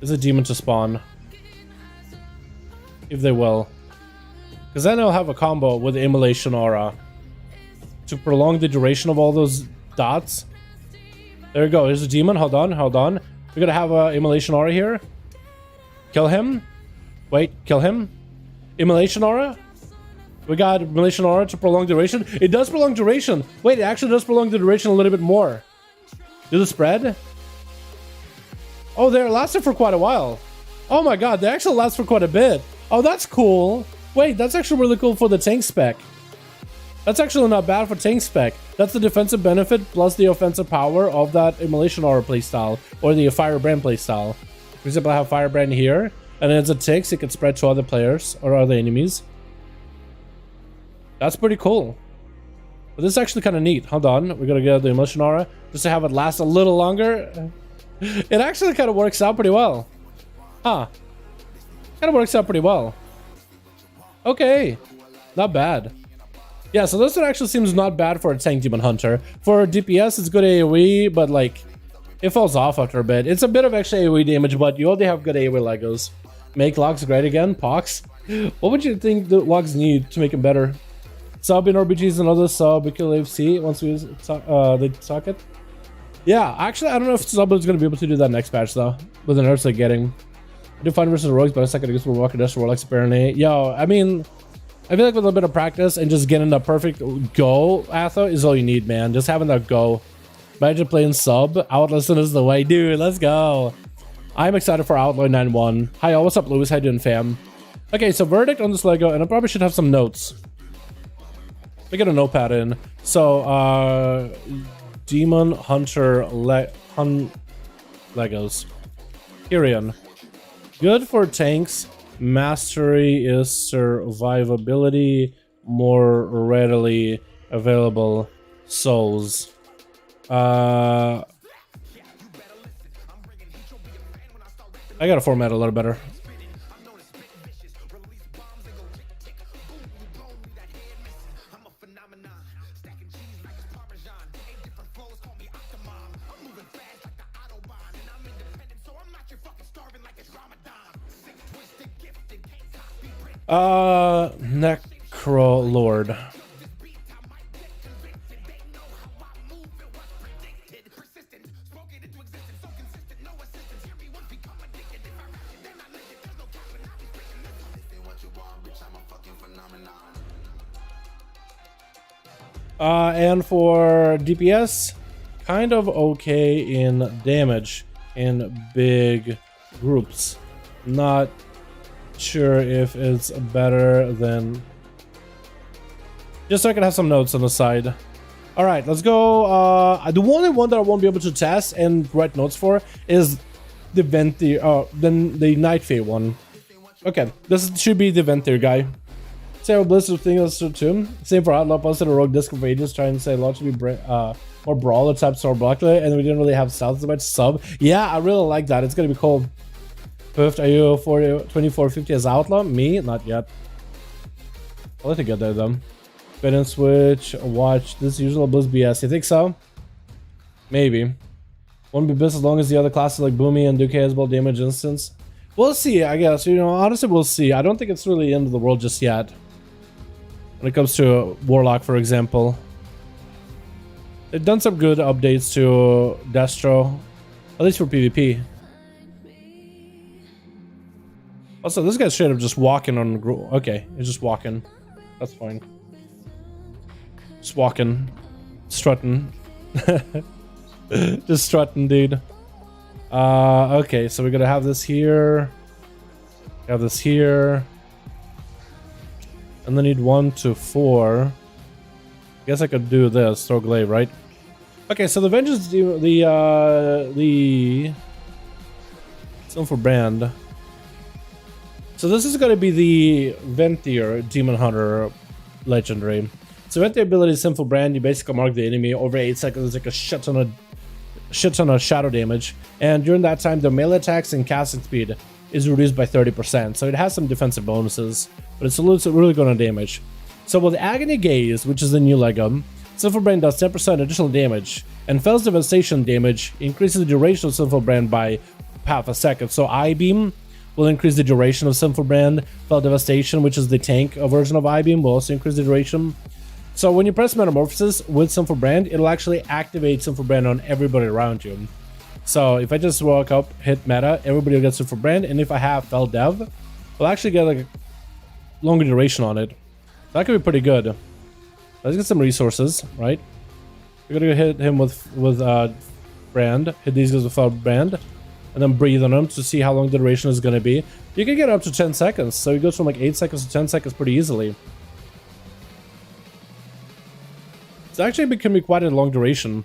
Is a demon to spawn. If they will. Because then I'll have a combo with the Immolation Aura. To prolong the duration of all those dots. There we go. Here's a demon. Hold on, hold on. We're gonna have a Immolation Aura here. Kill him. Wait, kill him. Immolation Aura. We got Immolation Aura to prolong duration. It does prolong duration. Wait, it actually does prolong the duration a little bit more. Do the spread? Oh, they lasted for quite a while. Oh my god, they actually last for quite a bit. Oh, that's cool. Wait, that's actually really cool for the tank spec. That's actually not bad for tank spec. That's the defensive benefit plus the offensive power of that Immolation Aura playstyle. Or the Firebrand playstyle. For example, I have Firebrand here. And as it ticks, it can spread to other players or other enemies. That's pretty cool. But this is actually kind of neat. Hold on, we're gonna get the Immolation Aura just to have it last a little longer. It actually kind of works out pretty well. Huh. Kind of works out pretty well. Okay. Not bad. Yeah, so this one actually seems not bad for a tank demon hunter. For DPS, it's good AoE, but like, it falls off after a bit. It's a bit of extra AoE damage, but you only have good AoE Legos. Make logs great again? Pox? What would you think the logs need to make them better? Sub in RBGs, another sub, we kill AFC once we use the socket. Yeah, actually, I don't know if Sub is going to be able to do that next patch, though. With the nerfs they're getting. I do find versus Rogues, but a second against Walker Dash Warlocks, apparently. Yo, I mean, I feel like with a little bit of practice and just getting the perfect go, Atho, is all you need, man. Just having that go. Imagine playing Sub. Outlisten is the way. Dude, let's go. I'm excited for Outlaw 9-1. Hi, what's up, Lewis? How you doing, fam? Okay, so verdict on this Lego, and I probably should have some notes. Let me get a notepad in. So, Demon Hunter Legos. Kyrian. Good for tanks. Mastery is survivability. More readily available souls. I gotta format a little better. Necro Lord. And for DPS, kind of okay in damage in big groups. Not sure if it's better than... Just so I can have some notes on the side. All right, let's go. The only one that I won't be able to test and write notes for is the Venthyr, then the Night Fae one. Okay, this should be the Venthyr guy. Sarah Blizzard thing is too. Same for Outlaw, posted a rogue disc for ages trying to say a lot to be more brawler type sword blockler, and we didn't really have south as much sub. Yeah, I really like that. It's gonna be cool. Pift, are you 2450 as Outlaw? Me? Not yet. I'll let it get there though. Fit and switch, watch this usual Blizz BS. You think so? Maybe. Won't be best as long as the other classes like Boomy and Duke as well damage instance. We'll see, I guess. You know, honestly, we'll see. I don't think it's really the end of the world just yet. When it comes to Warlock, for example. They've done some good updates to Destro, at least for PvP. Also, this guy's straight up just walking on... Okay, he's just walking. That's fine. Just walking. Strutting. Just strutting, dude. Okay, so we're gonna have this here. Have this here. And then need 1 to 4. I guess I could do this, throw glaive, right? Okay, so the vengeance, the Silver Brand. So this is gonna be the Venthyr Demon Hunter legendary. So Venthyr ability is Sinful Brand. You basically mark the enemy over 8 seconds, like a shit ton of shadow damage, and during that time, their melee attacks and casting speed is reduced by 30%. So it has some defensive bonuses, but it's really going to damage. So with Agony Gaze, which is the new Lego, Sinful Brand does 10% additional damage, and Fell's Devastation damage increases the duration of Sinful Brand by half a second. So I-Beam will increase the duration of Sinful Brand. Fell Devastation, which is the tank version of I-Beam, will also increase the duration. So when you press Metamorphosis with Sinful Brand, it'll actually activate Sinful Brand on everybody around you. So if I just walk up, hit meta, everybody will get Sinful Brand, and if I have Fell Dev, we'll actually get like a longer duration on it. That could be pretty good. Let's get some resources, right? We're gonna hit him with Brand, hit these guys with Fell Brand, and then breathe on them to see how long the duration is gonna be. You can get up to 10 seconds, so it goes from like 8 seconds to 10 seconds pretty easily. It's actually can be quite a long duration.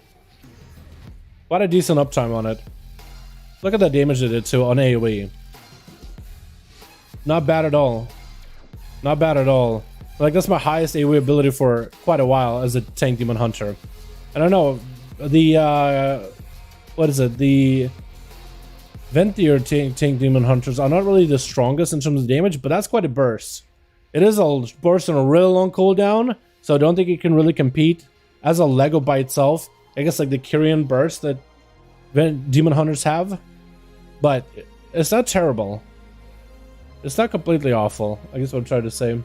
Quite a decent uptime on it. Look at that damage it did too on AoE. Not bad at all. Not bad at all. Like, that's my highest AoE ability for quite a while as a tank demon hunter. I don't know. The what is it? The Venthyr tank demon hunters are not really the strongest in terms of damage, but that's quite a burst. It is a burst on a really long cooldown, so I don't think it can really compete as a Lego by itself. I guess like the Kyrian burst that demon hunters have, but it's not terrible. It's not completely awful, I guess what I'm trying to say.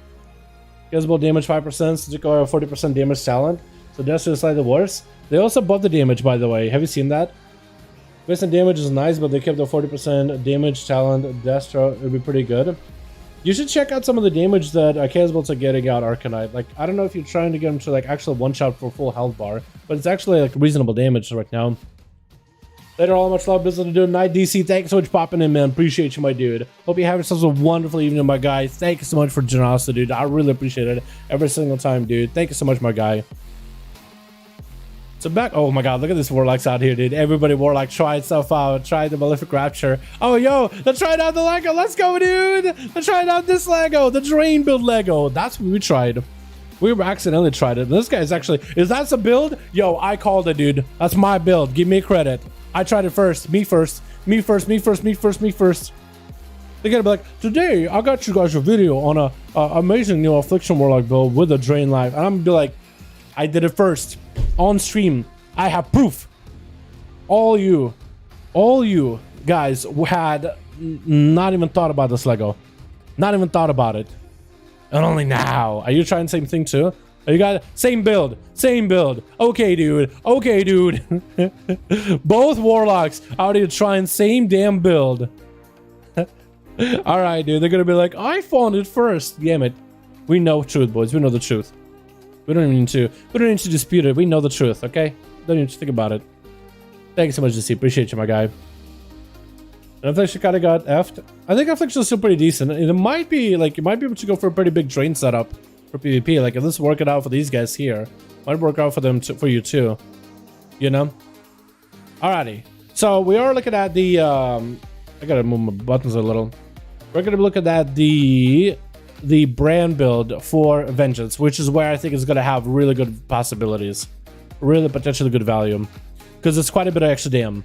Gazable damage 5%, Suzuko 40% damage talent, so that's just slightly worse. They also buffed the damage, by the way. Have you seen that? Based on damage is nice, but they kept the 40% damage talent. Destro would be pretty good. You should check out some of the damage that Casbalts are getting out Arcanite. Like, I don't know if you're trying to get him to like actual one-shot for full health bar, but it's actually like reasonable damage right now. Later on, much love, business to do. Night DC, thanks so much for popping in, man. Appreciate you, my dude. Hope you have yourselves a wonderful evening, my guy. Thank you so much for generosity, dude. I really appreciate it every single time, dude. Thank you so much, my guy. So back, oh my god, look at this Warlocks out here, dude. Everybody Warlock, try stuff out. Try the Malefic Rapture. Oh, yo, let's try out the Lego. Let's go, dude. Let's try out this Lego, the Drain build Lego. That's what we tried. We accidentally tried it. This guy's actually, is that some build? Yo, I called it, dude. That's my build. Give me credit. I tried it first. Me first. Me first. Me first. Me first. Me first. They're gonna be like, today I got you guys a video on a amazing new Affliction Warlock build with a Drain Life. And I'm gonna be like, I did it first. On stream. I have proof. All you guys had not even thought about this Lego. Not even thought about it. And only now. Are you trying the same thing too? You got same build. Same build. Okay, dude. Okay, dude. Both Warlocks out here trying same damn build. Alright, dude. They're gonna be like, I found it first. Damn it. We know truth, boys. We know the truth. We don't need to dispute it. We know the truth, okay? Don't even think about it. Thanks so much, DC. Appreciate you, my guy. And Affliction kind of got effed. I think Affliction is still pretty decent. It might be like you might be able to go for a pretty big drain setup for PvP. Like if this is working out for these guys here, might work out for them for you too. You know. Alrighty. So we are looking at the. I gotta move my buttons a little. We're gonna be looking at the brand build for Vengeance, which is where I think it's gonna have really good possibilities, really potentially good value, because it's quite a bit of extra damn.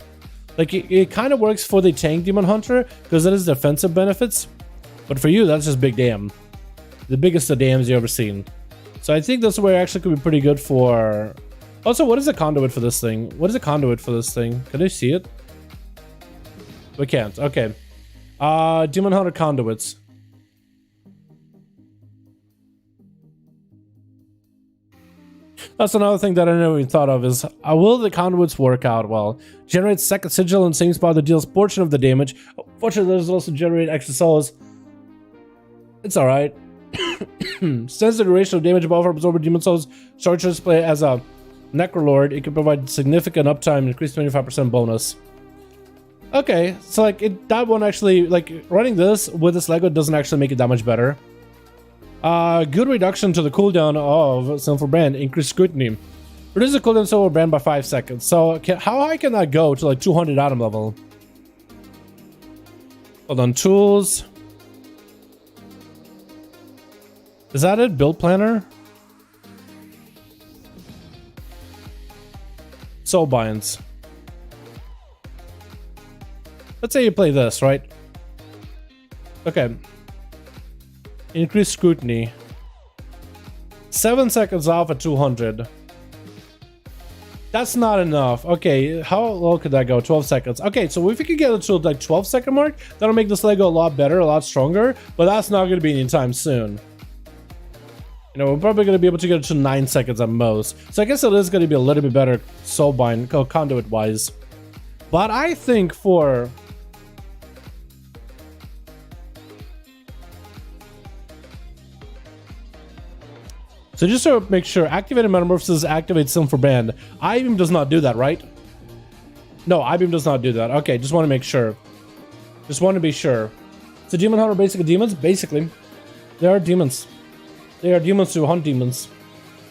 Like, it kind of works for the tank Demon Hunter, because it is defensive benefits. But for you, that's just big damn. The biggest of dams you ever seen. So I think this way actually could be pretty good for... Also, what is the conduit for this thing? What is the conduit for this thing? Can I see it? We can't. Okay. Demon Hunter conduits. That's another thing that I never even thought of is, will the conduits work out well? Generates second sigil in the same spot that deals portion of the damage. Fortunately, there's also generate extra souls. It's alright. Extends the duration of damage above absorbed demon souls. Chargers play as a Necrolord. It can provide significant uptime and increase 25% bonus. Okay, so like that one actually, like running this with this Lego doesn't actually make it that much better. Good reduction to the cooldown of Sinful Brand. Increased scrutiny. Reduce the cooldown of Sinful Brand by 5 seconds. So how high can that go to like 200 atom level? Hold on, tools. Is that it? Build planner? Soul binds. Let's say you play this, right? Okay. Increased scrutiny. 7 seconds off at 200. That's not enough. Okay, how low could that go? 12 seconds. Okay, so if we could get it to like 12-second mark, that'll make this Lego a lot better, a lot stronger, but that's not going to be anytime soon. You know, we're probably going to be able to get it to 9 seconds at most. So I guess it is going to be a little bit better soulbind, conduit-wise. But I think for... So just to make sure, activated metamorphosis activates Sinful Brand. I-beam does not do that, right? No, I-beam does not do that. Okay, just want to make sure. Just want to be sure. So Demon Hunter are basically demons? Basically. They are demons. They are demons to hunt demons.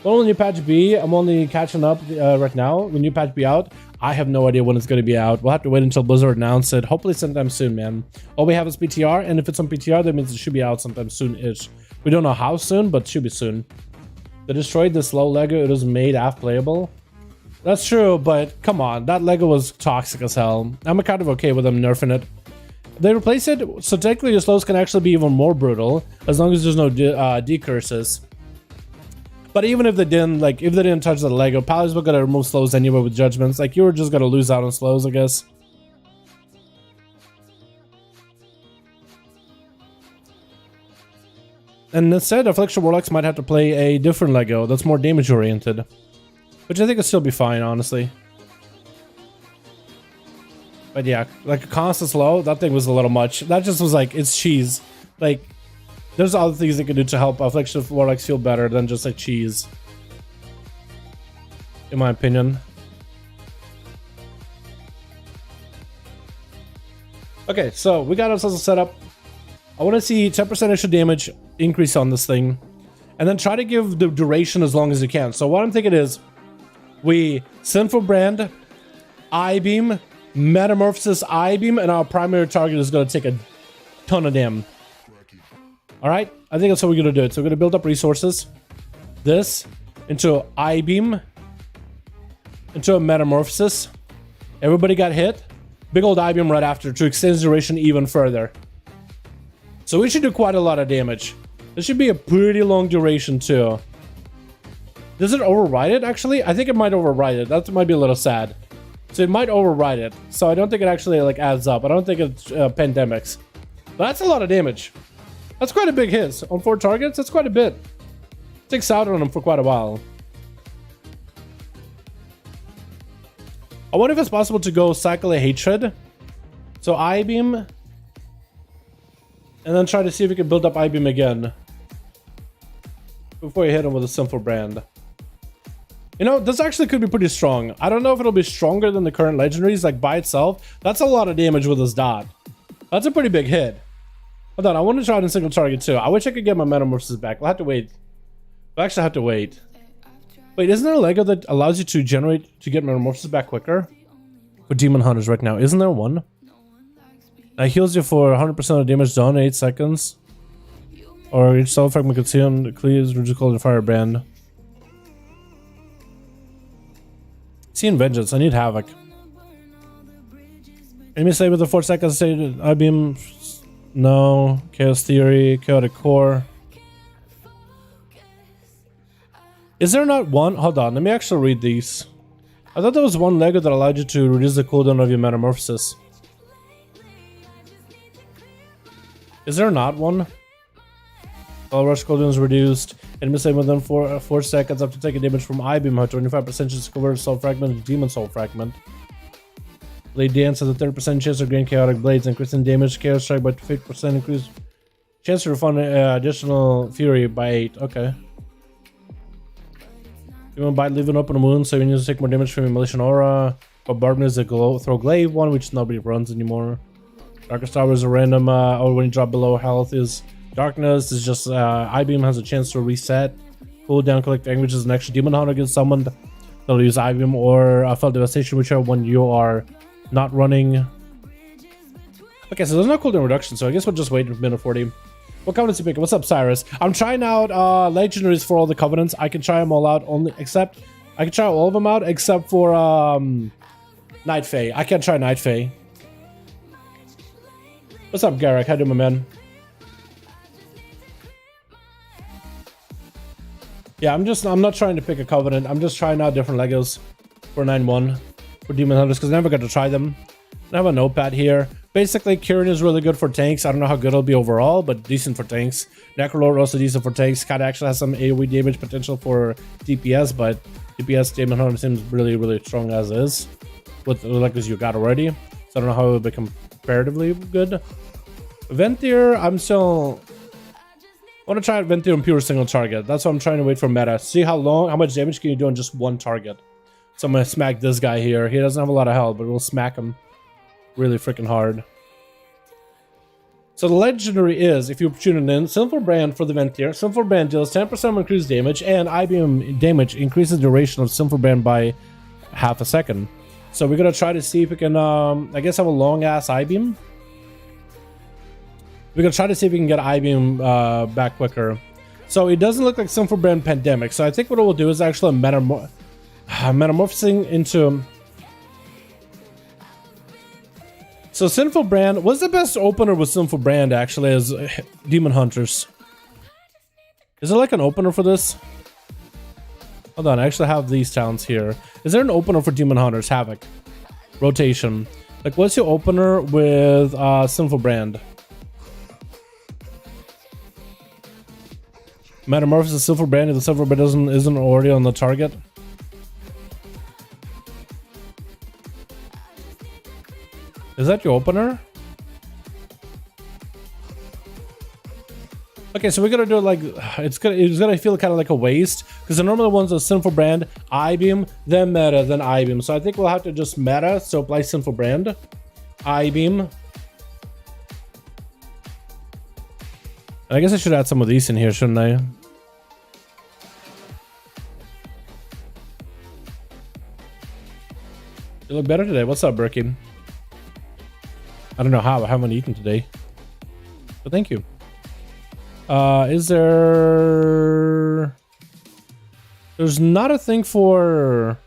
When will new patch be? I'm only catching up right now. When new patch be out? I have no idea when it's going to be out. We'll have to wait until Blizzard announces it. Hopefully sometime soon, man. All we have is PTR, and if it's on PTR, that means it should be out sometime soon-ish. We don't know how soon, but it should be soon. They destroyed this low Lego. It was made half playable. That's true, but come on. That Lego was toxic as hell. I'm kind of okay with them nerfing it. They replace it, so technically your slows can actually be even more brutal, as long as there's no decurses. But even if they didn't, like, if they didn't touch the Lego, Paladins were gonna remove slows anyway with judgments. Like, you were just gonna lose out on slows, I guess. And instead, Affliction Warlocks might have to play a different Lego that's more damage oriented. Which I think would still be fine, honestly. But yeah, like a constant slow, that thing was a little much. That just was like, it's cheese. Like, there's other things they can do to help Affliction Warlocks feel better than just like cheese. In my opinion. Okay, so we got ourselves a setup. I want to see 10% extra damage increase on this thing, and then try to give the duration as long as you can. So what I'm thinking is, we Sinful Brand, I-beam, Metamorphosis I-beam, and our primary target is going to take a ton of damn. All right, I think that's how we're going to do it. So we're going to build up resources. This into I-beam, into a Metamorphosis. Everybody got hit. Big old I-beam right after to extend duration even further. So we should do quite a lot of damage. This should be a pretty long duration too. Does it override it actually? I think it might override it. That might be a little sad. So it might override it. So I don't think it actually like adds up. I don't think it's pandemics. But that's a lot of damage. That's quite a big hit. On 4 targets, that's quite a bit. Sticks out on them for quite a while. I wonder if it's possible to go Cycle of Hatred. So I-beam. And then try to see if we can build up I-beam again. Before you hit him with a Sinful Brand. You know, this actually could be pretty strong. I don't know if it'll be stronger than the current legendaries, like by itself. That's a lot of damage with this dot. That's a pretty big hit. Hold on, I want to try it in single target too. I wish I could get my Metamorphosis back. We'll have to wait. We'll actually have to wait. Wait, isn't there a Lego that allows you to get Metamorphosis back quicker? For Demon Hunters right now. Isn't there one? That heals you for 100% of damage done in 8 seconds. Or each soul fragment consumed cleaves, which is called a Firebrand. Seeing Vengeance, I need Havoc. Enemy say with the 4 seconds state I-beam. No. Chaos Theory, Chaotic Core. Is there not one? Hold on, let me actually read these. I thought there was one Lego that allowed you to reduce the cooldown of your Metamorphosis. Is there not one? All rush cooldown is reduced. Enemy save within 4 seconds after taking damage from I-beam. 25% chance to convert Soul Fragment to Demon Soul Fragment. Blade Dance has a 30% chance to gain Chaotic Blades, increasing damage. Chaos Strike by 50% increase. Chance to refund additional Fury by 8. Okay. Demon Bite, leave an open wound, so you need to take more damage from Immolation Aura. Bombardment is a throw glaive one, which nobody runs anymore. Darkest Tower is a random, or when you drop below health is Darkness. Is just I-beam has a chance to reset. Cooldown, collect language is an extra Demon Hunter gets summoned. They'll use I-beam or Fell Devastation, whichever one you are not running. Okay, so there's no cooldown reduction, so I guess we'll just wait a minute 40. What covenants you picking? What's up, Cyrus? I'm trying out legendaries for all the covenants. I can try them all out I can try all of them out except for Night Fae. I can't try Night Fae. What's up, Garrick? How you doing, my man? Yeah, I'm not trying to pick a covenant. I'm just trying out different Legos for 9-1 for Demon Hunters because I never got to try them. I have a notepad here. Basically, Kirin is really good for tanks. I don't know how good it'll be overall, but decent for tanks. Necrolord also decent for tanks. Cat actually has some AoE damage potential for DPS, but DPS Demon Hunter seems really, really strong as is with the Legos you got already. So I don't know how it will be comparatively good. Venthyr, I want to try Venthyr on pure single target. That's what I'm trying to wait for meta. See how much damage can you do on just one target. So I'm going to smack this guy here. He doesn't have a lot of health, but we'll smack him really freaking hard. So the legendary is, if you're tuning in, Firebrand for the Venthyr. Firebrand deals 10% increased damage, and I-beam damage increases the duration of Firebrand by half a second. So we're going to try to see if we can, I guess, have a long-ass I-beam. We're going to try to see if we can get I-beam back quicker. So it doesn't look like Firebrand Pandemic. So I think what we'll do is actually metamorphosing into... So Sinful Brand, what's the best opener with Sinful Brand actually as Demon Hunters? Is there like an opener for this? Hold on, I actually have these towns here. Is there an opener for Demon Hunters? Havoc. Rotation. Like what's your opener with Sinful Brand? Metamorphosis Silver Brand if the Silver Brand isn't already on the target. Is that your opener? Okay, so we're gonna do it like it's gonna feel kind of like a waste because the normal ones are Sinful Brand, I-beam, then meta, then I-beam. So I think we'll have to just meta. So apply Sinful Brand, I-beam. I guess I should add some of these in here, shouldn't I? You look better today. What's up, Berkey? I don't know how. I haven't eaten today. But thank you. Is there... There's not a thing for...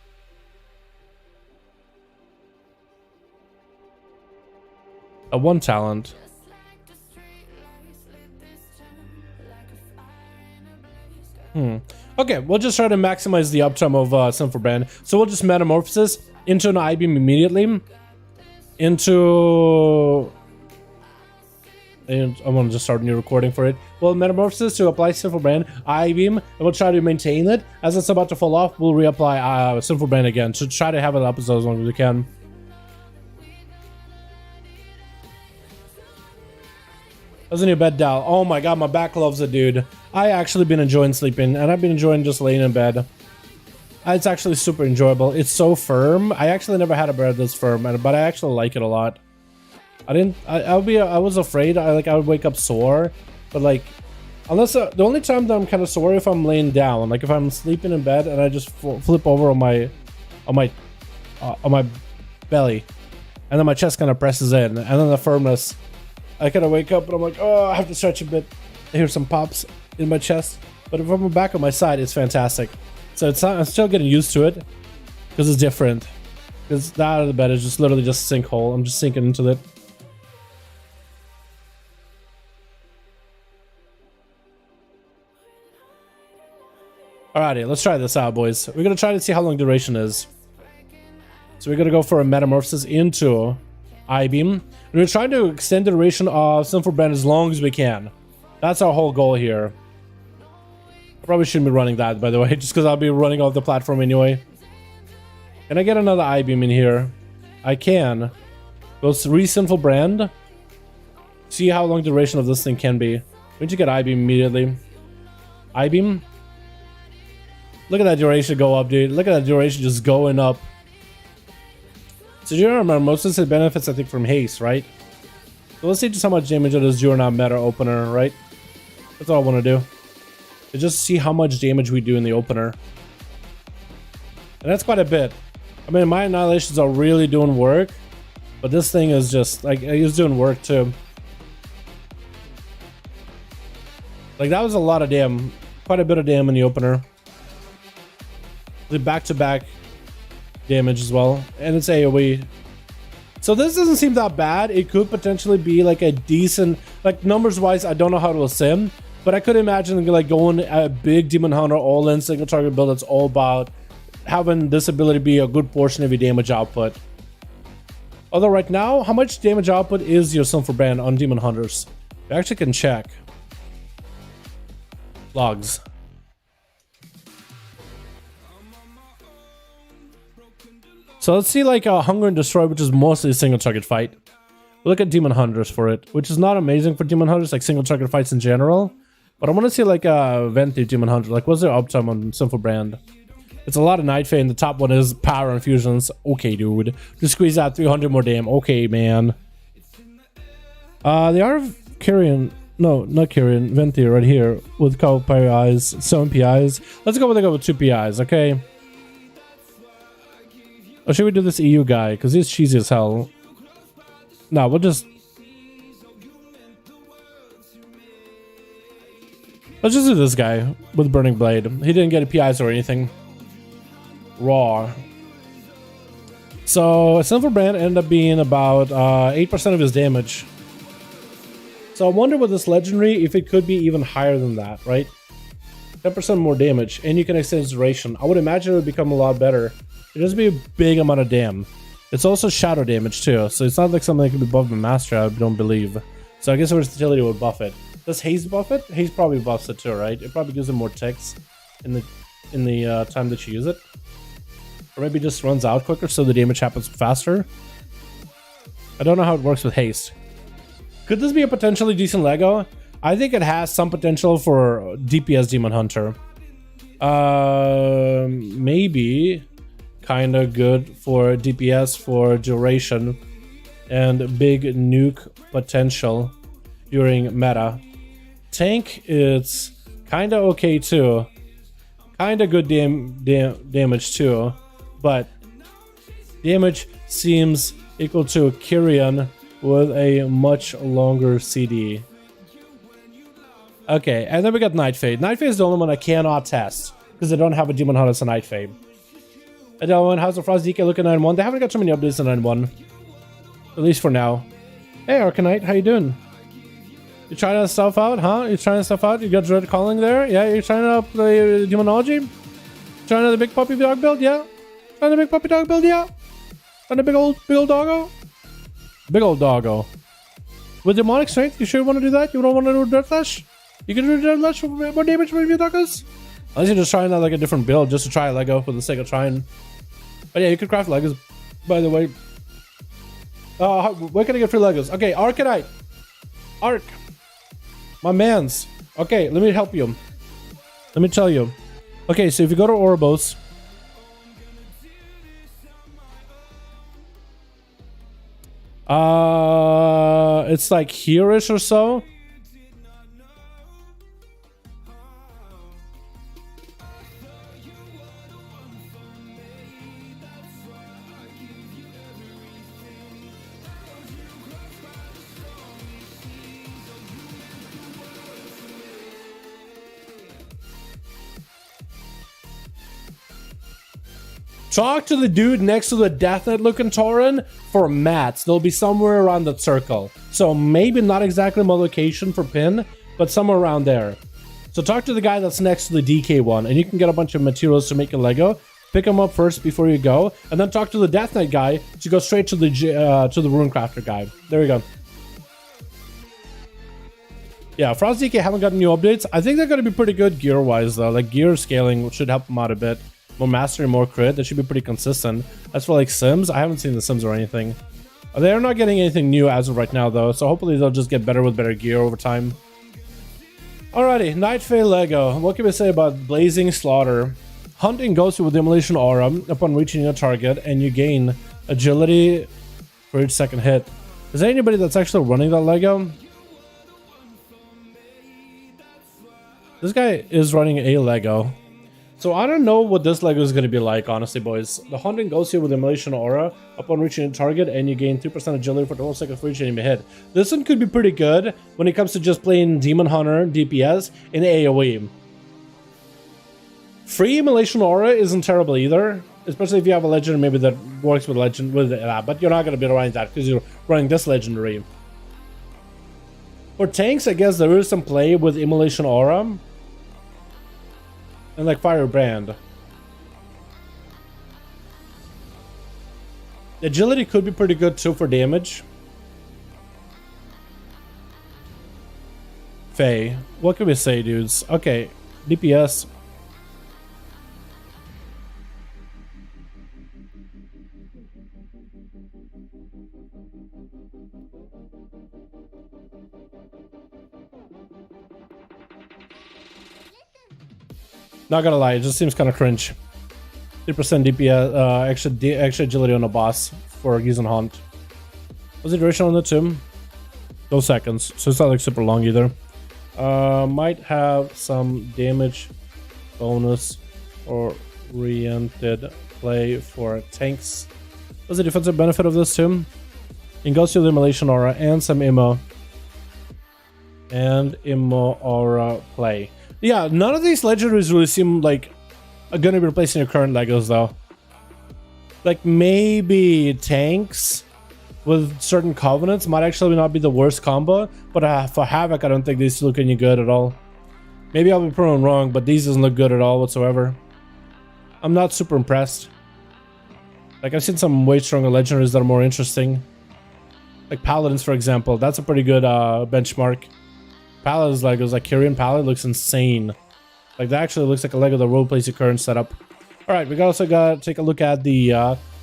a one talent. Okay, we'll just try to maximize the uptime of Sinful Brand. So we'll just metamorphosis into an I-beam immediately. Into... And I'm gonna just start a new recording for it. Well, metamorphosis to apply Sinful Brand, I-beam, and we'll try to maintain it. As it's about to fall off, we'll reapply Sinful Brand again. So try to have it up as long as we can. How's in your bed, Dal? Oh my god, my back loves it, dude. I actually been enjoying sleeping, and I've been enjoying just laying in bed. It's actually super enjoyable. It's so firm. I actually never had a bear this firm, but I actually like it a lot. I was afraid I would wake up sore, but like, unless the only time that I'm kind of sore if I'm laying down, like if I'm sleeping in bed and I just flip over on my belly, and then my chest kind of presses in, and then the firmness, I kind of wake up and I'm like, oh, I have to stretch a bit. I hear some pops in my chest, but if I'm back on my side, it's fantastic. So it's not, I'm still getting used to it because it's different. Because that out of the bed is just literally just a sinkhole. I'm just sinking into it. Alrighty, let's try this out, boys. We're gonna try to see how long duration is. So we're gonna go for a metamorphosis into I-beam. And we're trying to extend the duration of Sinful Brand as long as we can. That's our whole goal here. I probably shouldn't be running that, by the way, just because I'll be running off the platform anyway. Can I get another I-beam in here? I can. Go Sinful Brand. See how long duration of this thing can be. We need to get I-beam immediately. I-beam. Look at that duration go up, dude. Look at that duration just going up. So you remember, most of this benefits, I think, from haste, right? So let's see just how much damage it is during our meta opener, right? That's all I want to do. Is just see how much damage we do in the opener. And that's quite a bit. I mean, my annihilations are really doing work. But this thing is just, like, he's doing work too. Like, that was a lot of damn. Quite a bit of damn in the opener. The back-to-back damage as well, and it's AoE. So this doesn't seem that bad. It could potentially be like a decent, like numbers wise, I don't know how to sim, but I could imagine like going a big Demon Hunter all-in single target build that's all about having this ability be a good portion of your damage output. Although right now, how much damage output is your Sinful Brand on Demon Hunters? I actually can check. Logs. So let's see like Hunger and Destroy, which is mostly a single target fight. We'll look at Demon Hunters for it, which is not amazing for Demon Hunters, like single target fights in general. But I want to see like Venti Demon Hunter, like what's their uptime on Sinful Brand? It's a lot of Night Fae, and the top one is Power Infusions. Okay, dude. Just squeeze out 300 more damn. Okay, man. They are carrying... No, not carrying. Venti right here with couple PIs, 7 PIs. Let's go with 2 PIs, okay? Or should we do this EU guy? Because he's cheesy as hell. No, we'll just... Let's just do this guy with Burning Blade. He didn't get a PIs or anything. Raw. So, Sinful Brand ended up being about 8% of his damage. So I wonder with this legendary if it could be even higher than that, right? 10% more damage, and you can extend its duration. I would imagine it would become a lot better. It does be a big amount of dam. It's also shadow damage too, so it's not like something that can be buffed by Master, I don't believe. So I guess versatility would buff it. Does Haze buff it? Haze probably buffs it too, right? It probably gives it more ticks in the time that you use it. Or maybe just runs out quicker so the damage happens faster. I don't know how it works with haste. Could this be a potentially decent Lego? I think it has some potential for DPS Demon Hunter. Maybe kind of good for DPS for duration and big nuke potential during meta. Tank, it's kind of okay too. Kind of good damage too, but damage seems equal to Kyrian with a much longer CD. Okay, and then we got Night Fae. Night Fae is the only one I cannot test because they don't have a Demon Hunter as a Night Fae. And then House of Frost DK looking at 9-1. They haven't got too many updates on 9-1. At least for now. Hey Arcanite, how you doing? You trying stuff out, huh? You trying stuff out? You got Dread Calling there? Yeah, you trying to play Demonology? Trying the big puppy dog build? Yeah. Trying the big puppy dog build? Yeah. Trying the big old doggo? Big old doggo. With demonic strength, you sure want to do that? You don't want to do Death Flash? You can do Death Flash for more damage with your doggos? Unless you're just trying out like a different build just to try a Lego for the sake of trying. But yeah, you could craft Legos, by the way. Where can I get free Legos? Okay, Arcanite. Arc. My mans. Okay, let me help you. Let me tell you. Okay, so if you go to Ouroboros, It's like here-ish or so. Talk to the dude next to the Death Knight looking Tauren for mats. They'll be somewhere around that circle. So maybe not exactly my location for pin, but somewhere around there. So talk to the guy that's next to the DK one, and you can get a bunch of materials to make a Lego. Pick them up first before you go, and then talk to the Death Knight guy to go straight to the Runecrafter guy. There we go. Yeah, Frost DK haven't gotten new updates. I think they're going to be pretty good gear-wise, though. Like, gear scaling should help them out a bit. More mastery, more crit. That should be pretty consistent. As for like Sims, I haven't seen the Sims or anything. They're not getting anything new as of right now, though. So hopefully they'll just get better with better gear over time. Alrighty, Night Fae Lego. What can we say about Blazing Slaughter? Hunting goes you with Immolation Aura upon reaching your target, and you gain agility for each second hit. Is there anybody that's actually running that Lego? This guy is running a Lego. So I don't know what this Lego is going to be like, honestly, boys. The Hunting goes here with Immolation Aura upon reaching a target, and you gain 3% agility for 12 seconds for each enemy hit. This one could be pretty good when it comes to just playing Demon Hunter, DPS, in AoE. Free Immolation Aura isn't terrible either, especially if you have a Legendary maybe that works with Legend, but you're not going to be running that because you're running this Legendary. For tanks, I guess there is some play with Immolation Aura. And like Firebrand. Agility could be pretty good too for damage. Faye. What can we say, dudes? Okay, DPS. Not gonna lie, it just seems kind of cringe. 3% DPS, extra agility on a boss for using Hunt. What's the duration on the tomb? 2 seconds, so it's not like super long either. Might have some damage bonus or oriented play for tanks. What's the defensive benefit of this tomb? Industrial Immolation Aura and some Immo. And Immo Aura play. Yeah, none of these legendaries really seem like are gonna be replacing your current Legos though. Like maybe tanks with certain covenants might actually not be the worst combo, but for Havoc I don't think these look any good at all. Maybe I'll be proven wrong, but these doesn't look good at all whatsoever. I'm not super impressed. Like I've seen some way stronger legendaries that are more interesting. Like Paladins, for example, that's a pretty good benchmark. Paladins Legos, like Kyrian Paladin looks insane. Like that actually looks like a Lego that will replace your current setup. Alright, we also got to take a look at the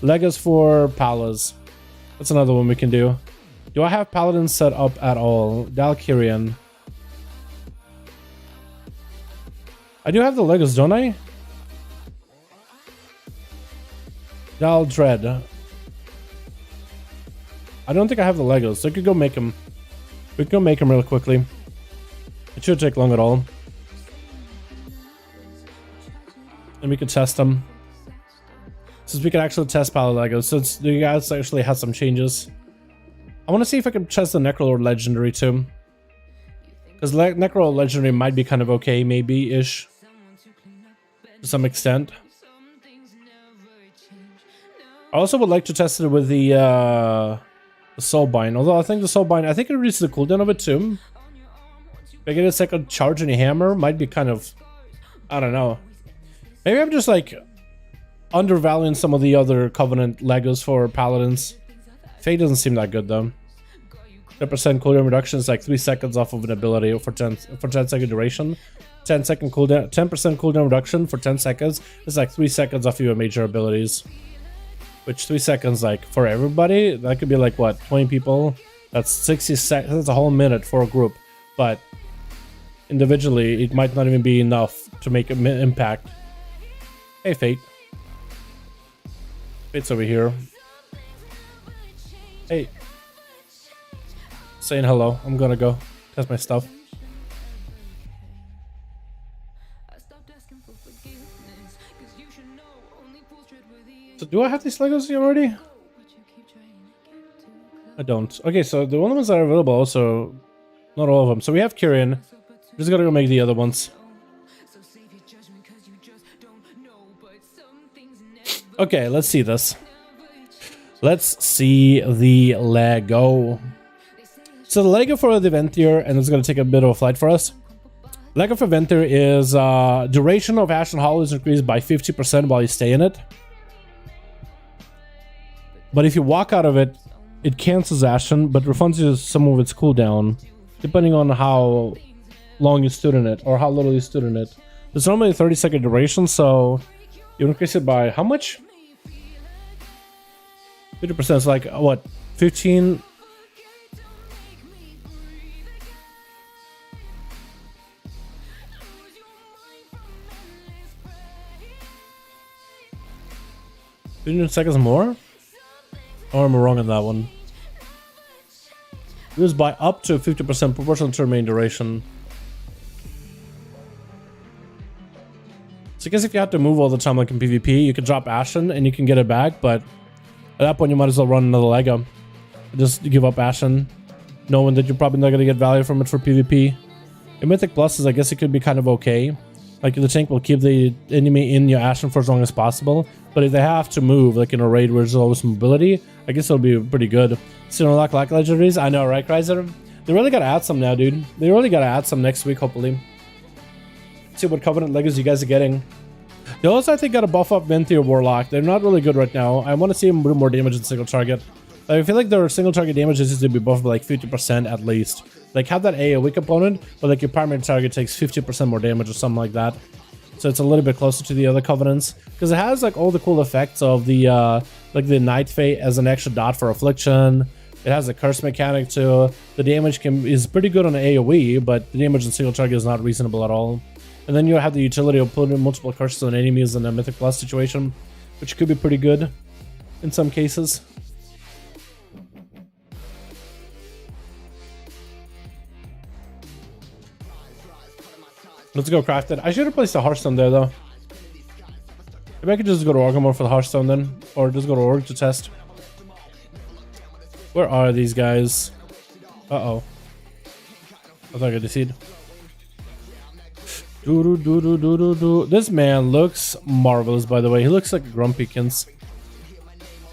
Legos for Palas. That's another one we can do. Do I have Paladins set up at all? Dalkyrian. I do have the Legos, don't I? Dal Dread. I don't think I have the Legos, so I could go make them. We can go make them real quickly. It shouldn't take long at all. And we can test them. Since we can actually test Paladin Legos, since you guys actually had some changes. I want to see if I can test the Necrolord Legendary too. Because Necrolord Legendary might be kind of okay, maybe-ish. To some extent. I also would like to test it with the Soulbind. Although I think the Soulbind, I think it reduces the cooldown of it too. If I get a second charge and a hammer, might be kind of, I don't know. Maybe I'm just like undervaluing some of the other Covenant Legos for Paladins. Fate doesn't seem that good though. 10% cooldown reduction is like 3 seconds off of an ability for 10 second duration. 10% cooldown reduction for 10 seconds is like 3 seconds off your major abilities. Which 3 seconds, like for everybody, that could be like what, 20 people? That's 60 seconds. That's a whole minute for a group. But individually, it might not even be enough to make an impact. Hey, Fate. Fate's over here. Hey. saying hello. I'm gonna go test my stuff. So do I have these Legos already? I don't. Okay, so the only ones that are available also, not all of them. So we have Kyrian. Just gotta go make the other ones. Okay, let's see this. Let's see the Lego. So the Lego for the event here, and it's gonna take a bit of a flight for us. Lego for event here is duration of Ashen Hollow is increased by 50% while you stay in it. But if you walk out of it, it cancels Ashen, but refunds you some of its cooldown, depending on how long you stood in it, or how little you stood in it. It's normally a 30-second duration, so you increase it by how much? 50%, is like, what, 15? Seconds more? Or am I wrong on that one? Used by up to 50% proportional to remaining duration. So I guess if you have to move all the time like in PvP, you can drop Ashen and you can get it back, but at that point you might as well run another Lego. Just give up Ashen, knowing that you're probably not going to get value from it for PvP. In Mythic Pluses, I guess it could be kind of okay. Like the tank will keep the enemy in your Ashen for as long as possible, but if they have to move, like in a raid where there's always mobility, I guess it'll be pretty good. Still unlock like legendaries, I know, right, Kreiser? They really gotta add some now, dude. They really gotta add some next week, hopefully. See what Covenant Legos you guys are getting. They also, I think, gotta buff up Venthyr Warlock. They're not really good right now. I want to see them do more damage in single target. I feel like their single target damage is to be buffed by like 50% at least. Like have that AoE component, but like your primary target takes 50% more damage or something like that. So it's a little bit closer to the other Covenants. Because it has like all the cool effects of the like the Night Fate as an extra dot for Affliction. It has a curse mechanic too. The damage is pretty good on the AoE, but the damage in single target is not reasonable at all. And then you have the utility of putting multiple curses on enemies in a Mythic Plus situation, which could be pretty good in some cases. Let's go craft it. I should have placed a Hearthstone there though. Maybe I could just go to Orgrimmar for the Hearthstone then, or just go to Org to test. Where are these guys? Uh-oh. I thought I got the seed. This man looks marvelous, by the way. He looks like a Grumpykins.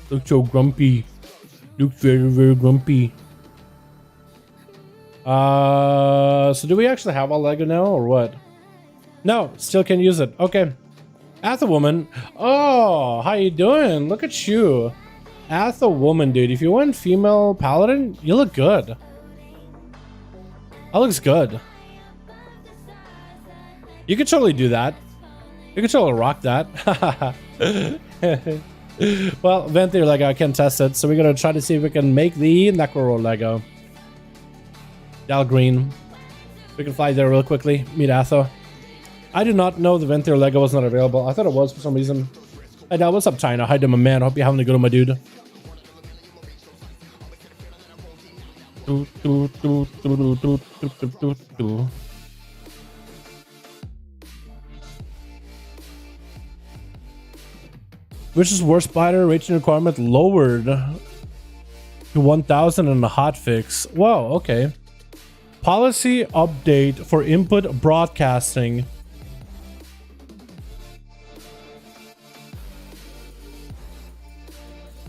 Looks so grumpy. Looks very, very grumpy. So do we actually have a Lego now, or what? No, still can't use it. Okay. Woman. Oh, how you doing? Look at you. Woman, dude. If you went female paladin, you look good. That looks good. You could totally do that. You could totally rock that. Well, Venthyr Lego, I can test it. So we're going to try to see if we can make the Necro Lego. Dal Green. We can fly there real quickly. Meet Atho. I did not know the Venthyr Lego was not available. I thought it was for some reason. Hey, Dal, what's up, China? Hi, my man. Hope you're having a good one, my dude. Which is worst spider rating requirement lowered to 1000 in the hotfix. Wow, okay. Policy update for input broadcasting.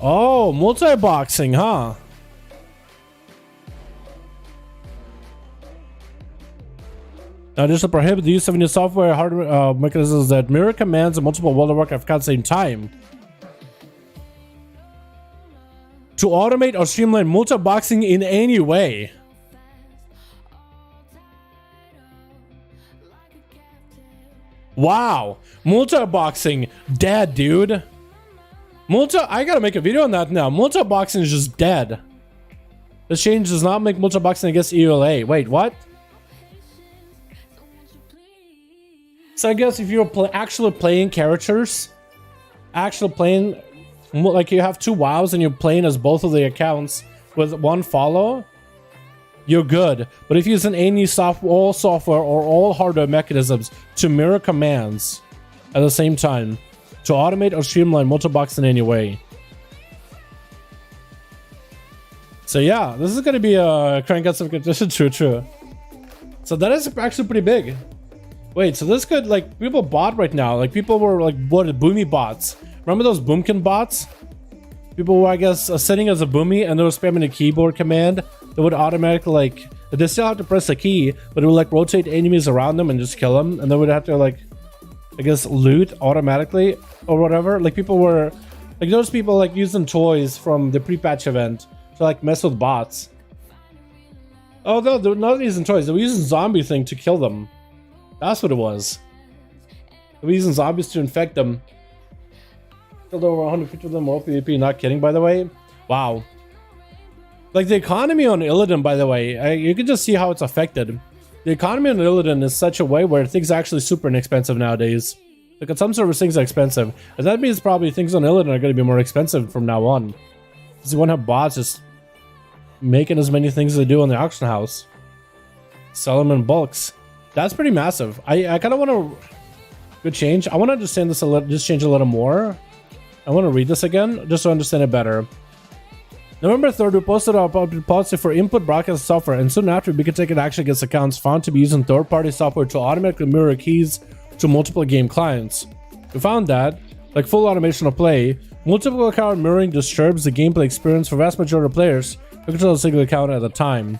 Oh, multi-boxing, huh? Now, this will prohibit the use of new software hardware mechanisms that mirror commands and multiple World of Warcraft at the same time. To automate or streamline multi-boxing in any way. Wow, multi-boxing dead, dude. I gotta make a video on that now. Multi-boxing is just dead. This change does not make multi-boxing against ELA. Wait, what? So I guess if you're actually playing characters, like you have two WoWs and you're playing as both of the accounts with one follow, you're good. But if you use any all software or all hardware mechanisms to mirror commands at the same time, to automate or streamline multi-box in any way. So yeah, this is going to be a crank out some condition. True. So that is actually pretty big. Wait, so this could, like, people bought right now. Like, people were like, what, boomy bots? Remember those boomkin bots? People were, I guess, sitting as a boomy and they were spamming a keyboard command that would automatically, like, they still have to press a key, but it would, like, rotate enemies around them and just kill them. And they would have to, like, I guess, loot automatically or whatever. Like, people were, like, those people, like, using toys from the pre-patch event to, like, mess with bots. Oh, no, they're not using toys. They were using zombie thing to kill them. That's what it was. They were using zombies to infect them. Killed over 150 of them, all PvP. Not kidding, by the way. Wow. Like, the economy on Illidan, by the way, you can just see how it's affected. The economy on Illidan is such a way where things are actually super inexpensive nowadays. Like, at some service, things are expensive. And that means probably things on Illidan are going to be more expensive from now on. Because you won't have bots just making as many things as they do on the auction house. Sell them in bulks. That's pretty massive. I kind of want to... Good change. I want to understand this a little, just change a little more. I want to read this again, just to understand it better. November 3rd, we posted our policy for input broadcast software, and soon after, we could take it action against accounts found to be using third-party software to automatically mirror keys to multiple game clients. We found that, like full automation of play, multiple account mirroring disturbs the gameplay experience for vast majority of players who control a single account at a time.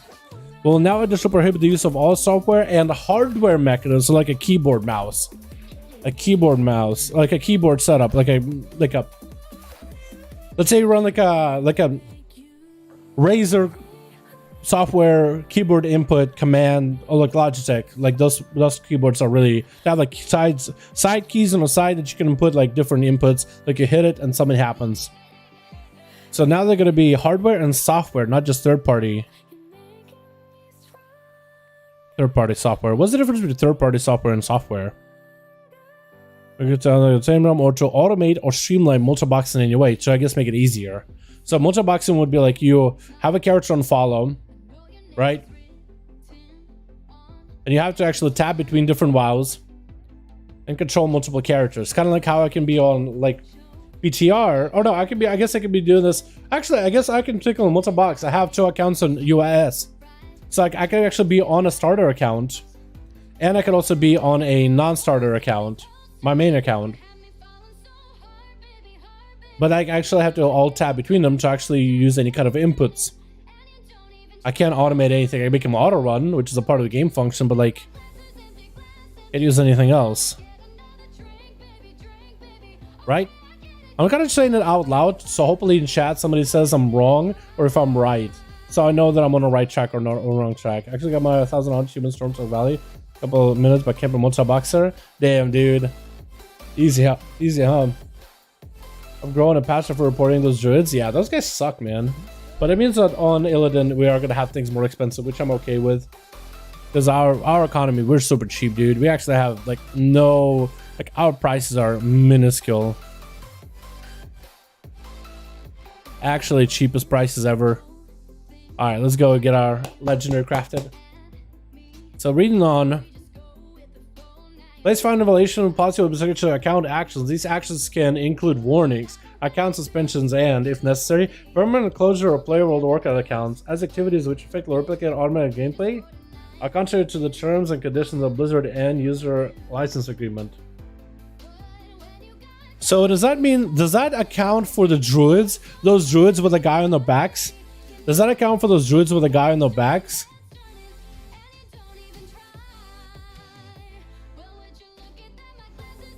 We'll now additionally prohibit the use of all software and hardware mechanisms, like a keyboard mouse. A keyboard mouse, like a keyboard setup, like a let's say you run like a Razer software keyboard input command, or like Logitech, like those keyboards are really, they have like side keys on the side that you can put like different inputs, like you hit it and something happens. So now they're going to be hardware and software, not just third-party software. What's the difference between third-party software and software? It's the same realm, or to automate or streamline multi-boxing in any way, so I guess make it easier. So multi-boxing would be like you have a character on follow, right? And you have to actually tab between different WoWs and control multiple characters. Kind of like how I can be on like PTR. Oh no, I guess I could be doing this. Actually, I guess I can click on multi-box. I have 2 accounts on UIS. So I can actually be on a starter account, and I can also be on a non-starter account, my main account. But I actually have to alt tab between them to actually use any kind of inputs. I can't automate anything. I make them auto run, which is a part of the game function, but like, can't use anything else. Right? I'm kind of saying it out loud, so hopefully in chat somebody says I'm wrong or if I'm right. So I know that I'm on the right track or not or wrong track. I actually got my 1,000 human Stormstorm Valley. A couple of minutes by camping multi-boxer. Damn, dude. Easy, huh? I'm growing a passion for reporting those druids. Yeah, those guys suck, man. But it means that on Illidan, we are going to have things more expensive, which I'm okay with. Because our economy, we're super cheap, dude. We actually have, like, no... Like, our prices are minuscule. Actually, cheapest prices ever. Alright, let's go get our legendary crafted. So, reading on... Let's find a violation of policy with respect to account actions. These actions can include warnings, account suspensions, and, if necessary, permanent closure of player world workout accounts as activities which affect or replicate automatic gameplay are contrary to the terms and conditions of Blizzard and user license agreement. So does that account for the druids? Those druids with a guy on their backs? Does that account for those druids with a guy on their backs?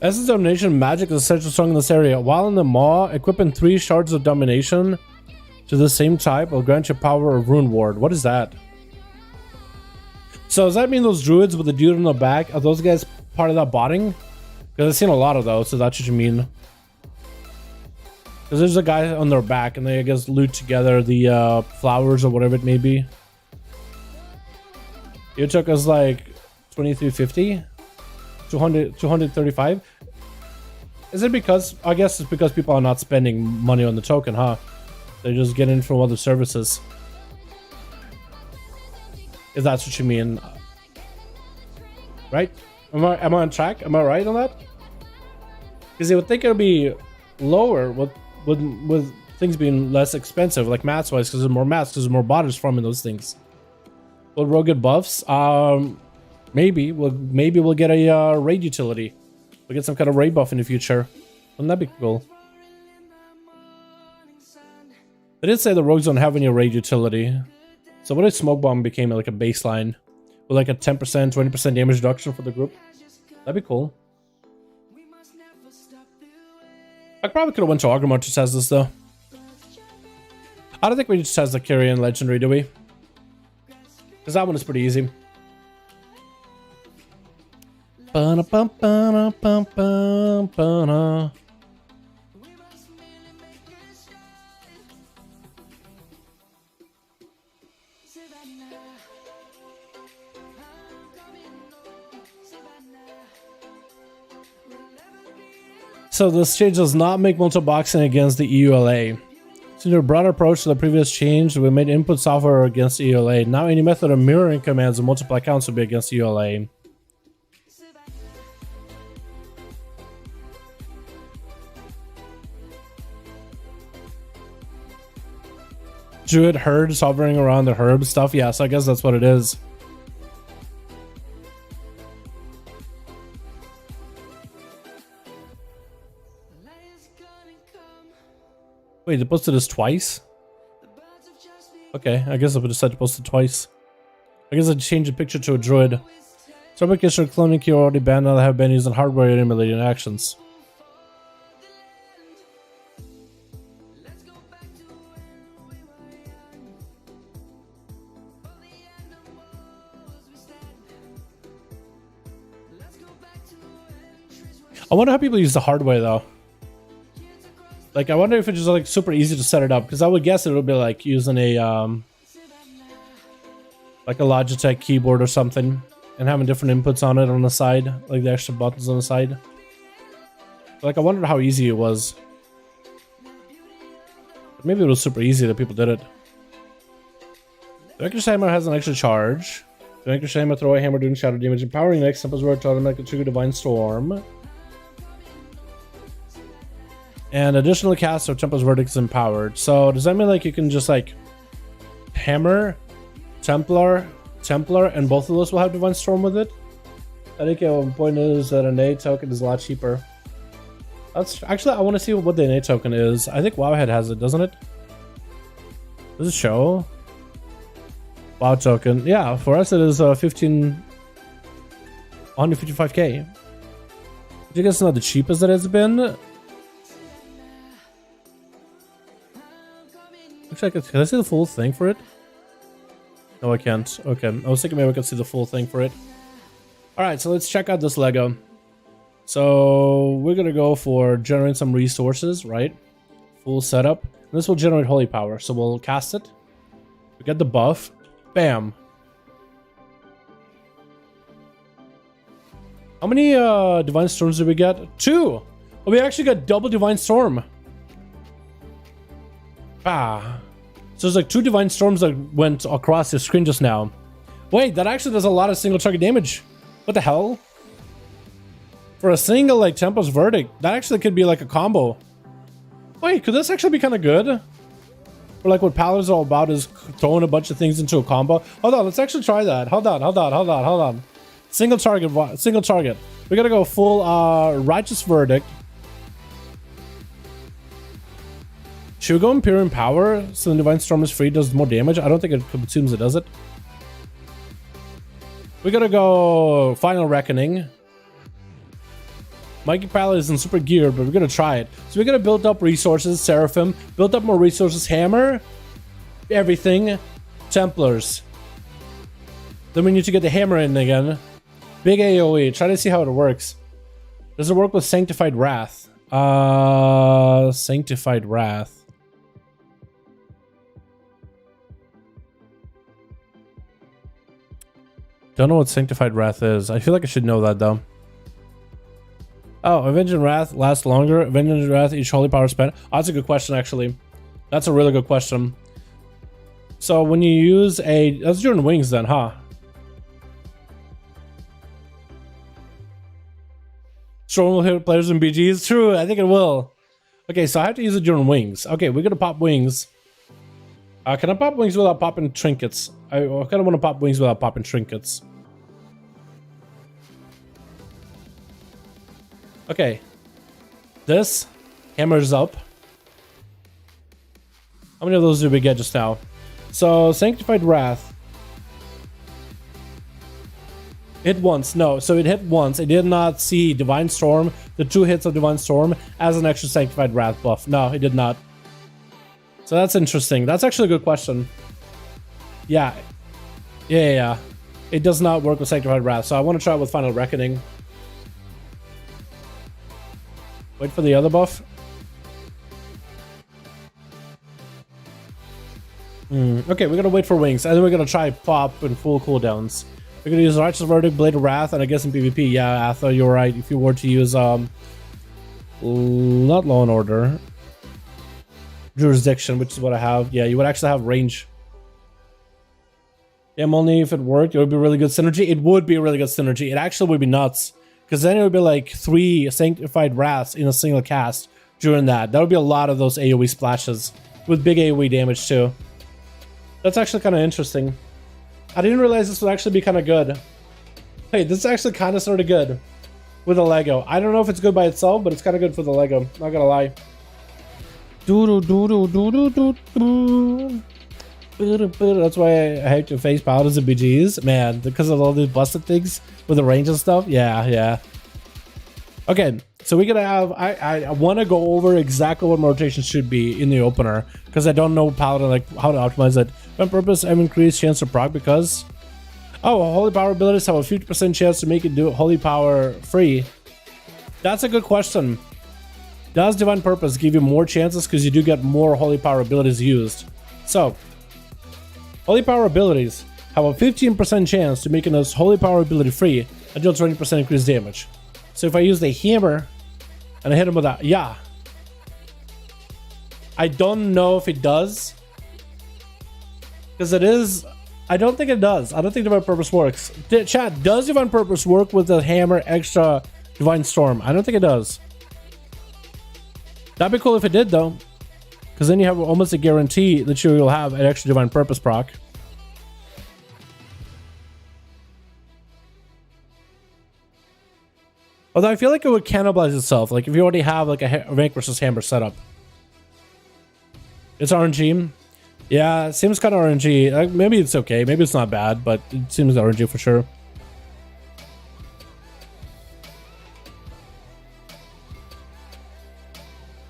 Essence Domination magic is essentially strong in this area. While in the Maw, equipping 3 shards of domination to the same type will grant you power of Rune Ward. What is that? So does that mean those druids with the dude on the back, are those guys part of that botting? Because I've seen a lot of those, so that's what you mean. Because there's a guy on their back and they, I guess, loot together the flowers or whatever it may be. It took us like 2350? 235. Is it because, I guess it's because people are not spending money on the token, huh? They're just getting from other services. If that's what you mean. Right? Am I on track? Am I right on that? Because you would think it would be lower with things being less expensive, like mats wise, because there's more mats, because there's more botters farming those things. Will Rogue get buffs? Maybe we'll get a raid utility. We'll get some kind of raid buff in the future. Wouldn't that be cool? I did say the rogues don't have any raid utility. So what if smoke bomb became like a baseline with like a 10%, 20% damage reduction for the group? That'd be cool. I probably could have went to Agramar to test this though. I don't think we just test the carry and legendary, do we? Because that one is pretty easy. So this change does not make multi-boxing against the EULA. So in your broader approach to the previous change, we made input software against EULA. Now any method of mirroring commands and multiple accounts will be against EULA. Druid herds hovering around the herb stuff. Yeah, so I guess that's what it is. Wait, they posted this twice? Okay, I guess I would have said to post it twice. I guess I'd change the picture to a druid. Certification or cloning key are already banned now that have been used in hardware and emulating actions. I wonder how people use the hardware though. Like, I wonder if it's just like super easy to set it up, because I would guess it would be like using a like a Logitech keyboard or something, and having different inputs on it on the side, like the extra buttons on the side. Like, I wondered how easy it was. Maybe it was super easy that people did it. The Vanquish Hammer has an extra charge. The Vanquish Hammer, throw a hammer doing shadow damage, empowering next simple word to automatically trigger Divine Storm. And additionally cast or Templar's Verdict is empowered. So does that mean like you can just like hammer, Templar, and both of those will have Divine Storm with it? I think one point is that an NA token is a lot cheaper. That's actually, I want to see what the NA token is. I think Wowhead has it, doesn't it? Does it show? WoW token. Yeah, for us it is 155k. I think it's not the cheapest it has been. Actually, can I see the full thing for it? No, I can't. Okay, I was thinking maybe I could see the full thing for it. Alright, so let's check out this Lego. So we're gonna go for generate some resources, right? Full setup. And this will generate holy power. So we'll cast it. We get the buff. Bam. How many Divine Storms did we get? 2! Oh, we actually got double Divine Storm. Ah. So there's like 2 Divine Storms that went across the screen just now. Wait, that actually does a lot of single target damage. What the hell? For a single like Templar's Verdict, that actually could be like a combo. Wait, could this actually be kind of good? Or like what Paladin's all about is throwing a bunch of things into a combo. Hold on, let's actually try that. Hold on. Single target. We gotta go full Righteous Verdict. Should we go Imperium Power so the Divine Storm is free, does more damage? I don't think it assumes it does it. We gotta go Final Reckoning. Mikey Paladin isn't super geared, but we're gonna try it. So we're gonna build up resources, Seraphim, build up more resources, Hammer, everything, Templars. Then we need to get the Hammer in again. Big AoE, try to see how it works. Does it work with Sanctified Wrath? Sanctified Wrath. Don't know what Sanctified Wrath is. I feel like I should know that though. Oh, Avenging Wrath lasts longer. Avenging Wrath, each holy power spent. Oh, that's a good question, actually. That's a really good question. So when you use a... That's during wings then, huh? Storm will hit players in BGs. True, I think it will. Okay, so I have to use it during wings. Okay, we're gonna pop wings. Can I pop wings without popping trinkets? I kind of want to pop wings without popping trinkets. Okay. This hammers up. How many of those did we get just now? So, Sanctified Wrath. Hit once. No, so it hit once. It did not see Divine Storm, the 2 hits of Divine Storm, as an extra Sanctified Wrath buff. No, it did not. So that's interesting. That's actually a good question. Yeah. Yeah. It does not work with Sanctified Wrath, so I want to try it with Final Reckoning. Wait for the other buff. Okay, we're gonna wait for wings, and then we're gonna try pop and full cooldowns. We're gonna use Righteous Verdict, Blade of Wrath, and I guess in PvP, yeah, Atha, you're right. If you were to use not Law and Order, Jurisdiction, which is what I have. Yeah, you would actually have range. Yeah, only if it worked, it would be really good synergy. It would be a really good synergy. It actually would be nuts. Because then it would be like 3 Sanctified Wraths in a single cast during that. That would be a lot of those AoE splashes. With big AoE damage too. That's actually kind of interesting. I didn't realize this would actually be kind of good. Hey, this is actually kind of sort of good. With a Lego. I don't know if it's good by itself, but it's kind of good for the Lego. Not gonna lie. That's why I hate to face powders and BGs, man, because of all these busted things with the range and stuff. Yeah. Okay, so we're gonna have. I want to go over exactly what my rotation should be in the opener because I don't know paladin like how to optimize it. On purpose, I've increased chance to proc because holy power abilities have a 50% chance to make it do holy power free. That's a good question. Does Divine Purpose give you more chances because you do get more holy power abilities used? So, holy power abilities have a 15% chance to making us holy power ability free and deal 20% increased damage. So if I use the hammer and I hit him with that, yeah. I don't know if it does. Because it is, I don't think it does. I don't think Divine Purpose works. Chat, does Divine Purpose work with the hammer extra Divine Storm? I don't think it does. That'd be cool if it did though. Because then you have almost a guarantee that you will have an extra Divine Purpose proc. Although I feel like it would cannibalize itself. Like if you already have like a rank versus hammer setup. It's RNG. Yeah, it seems kind of RNG. Like, maybe it's okay. Maybe it's not bad, but it seems RNG for sure.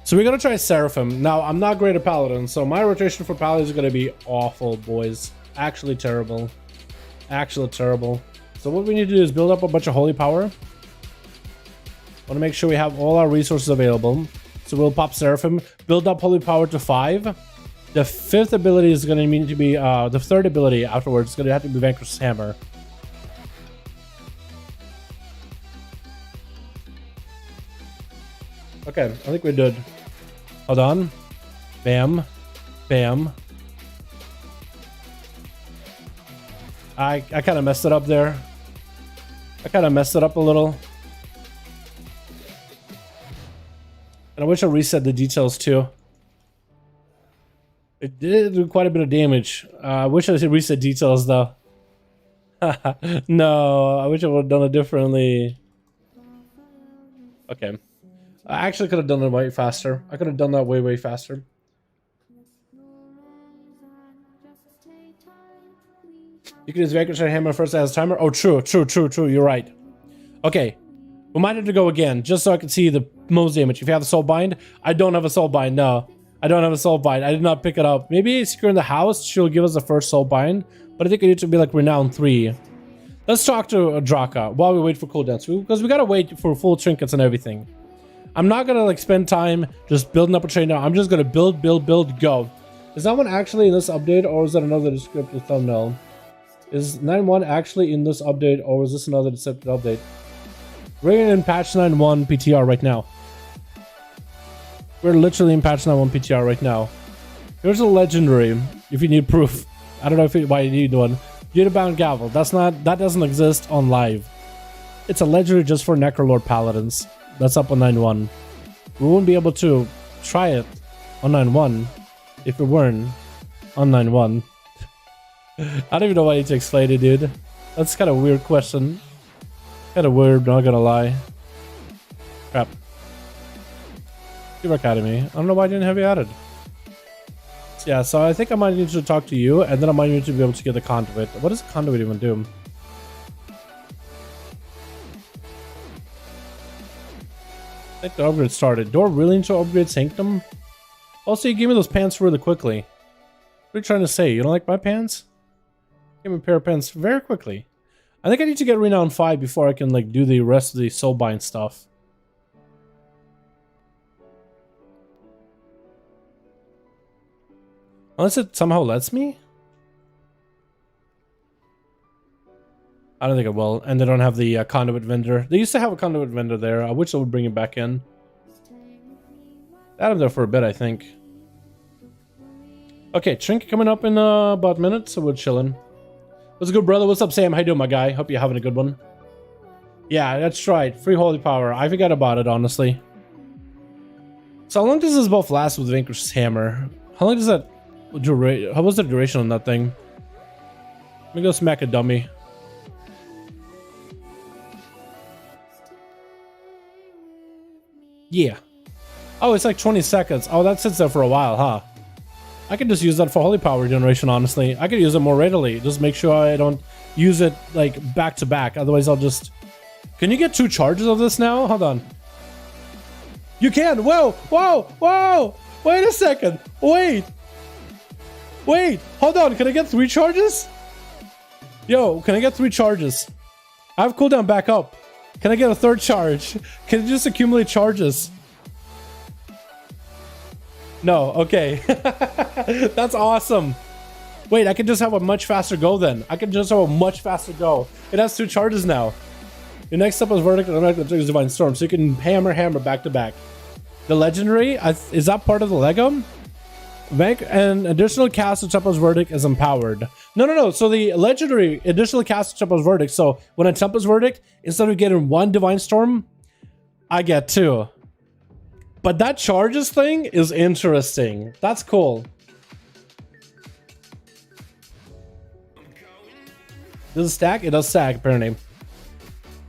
So we're going to try Seraphim. Now, I'm not great at Paladin, so my rotation for Paladin is going to be awful, boys. Actually terrible. Actually terrible. So what we need to do is build up a bunch of holy power. Want to make sure we have all our resources available. So we'll pop Seraphim, build up holy power to 5. The 5th ability is going to need to be, the 3rd ability afterwards is going to have to be Vanquish's Hammer. Okay, I think we're good. Hold on. Bam. Bam. I kind of messed it up there. I kind of messed it up a little. And I wish I reset the details too. It did do quite a bit of damage. I wish I reset details though. No, I wish I would have done it differently. Okay. I actually could have done it way faster. I could have done that way faster. You can use Vanquish Hammer first as a timer. Oh, true. You're right. Okay. We might have to go again, just so I can see the most damage. If you have a Soul Bind, I don't have a Soul Bind. No, I don't have a Soul Bind. I did not pick it up. Maybe Secure in the House, she'll give us the first Soul Bind, but I think it needs to be like Renown 3. Let's talk to Draka while we wait for cooldowns, because we gotta wait for full trinkets and everything. I'm not gonna like spend time just building up a train now. I'm just gonna build, go. Is that one actually in this update, or is that another descriptive thumbnail? Is 9.1 actually in this update, or is this another descriptive update? We're in patch 9.1 PTR right now. We're literally in patch 9.1 PTR right now. Here's a legendary, if you need proof. I don't know why you need one. Unibound Gavel. That doesn't exist on live. It's a legendary just for Necrolord Paladins. that's up on 9.1. We wouldn't be able to try it on 9.1 if it weren't on 9.1. I don't even know why you need to explain it, dude. That's kind of a weird question. Kind of weird, not gonna lie. Crap. Your Academy. I don't know why I didn't have you added. Yeah, so I think I might need to talk to you, and then I might need to be able to get the conduit. What does the conduit even do? I think the upgrade started. Do I really need to upgrade Sanctum? Also, you gave me those pants really quickly. What are you trying to say? You don't like my pants? Give me a pair of pants very quickly. I think I need to get Renown 5 before I can like do the rest of the Soulbind stuff. Unless it somehow lets me? I don't think it will. And they don't have the conduit vendor. They used to have a conduit vendor there. I wish they would bring it back in. They had him there for a bit, I think. Okay, Trink coming up in about a minute, so we're chilling. What's good, brother? What's up, Sam? How you doing, my guy? Hope you're having a good one. Yeah, that's right. Free Holy Power. I forgot about it, honestly. So how long does this both last with Vanquish's Hammer? How long does that... How was the duration on that thing? Let me go smack a dummy. Yeah. Oh, it's like 20 seconds. Oh, that sits there for a while, huh? I could just use that for Holy Power generation, honestly. I could use it more readily. Just make sure I don't use it, like, back to back. Otherwise, I'll just... Can you get 2 charges of this now? Hold on. You can! Whoa! Whoa! Whoa! Wait a second! Wait! Wait! Hold on! Can I get 3 charges? Yo, can I get 3 charges? I have cooldown back up. Can I get a 3rd charge? Can it just accumulate charges? No, okay. That's awesome. Wait, I can just have a much faster go then. I can just have a much faster go. It has 2 charges now. Your next step is Verdict and Divine Storm, so you can hammer back to back. The Legendary, is that part of the Lego? An additional cast of Tempest Verdict is empowered. No. So the Legendary additional cast of Tempest Verdict. So when I Tempest Verdict, instead of getting 1 Divine Storm, I get 2. But that charges thing is interesting. That's cool. Does it stack? It does stack, apparently.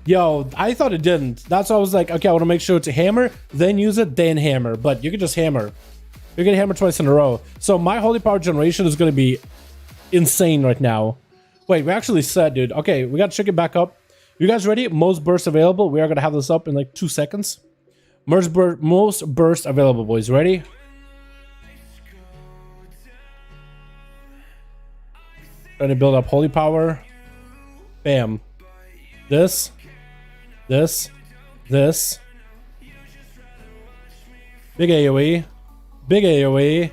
Yo, I thought it didn't. That's why I was like, okay, I want to make sure to hammer, then use it, then hammer. But you can just hammer. You're gonna hammer twice in a row. So my Holy Power generation is gonna be insane right now. Wait, we actually said, dude. Okay, we gotta check it back up. You guys ready? Most burst available. We are gonna have this up in like 2 seconds. Most burst available, boys. Ready? Trying to build up Holy Power. Bam. This. Big AoE. Big AoE.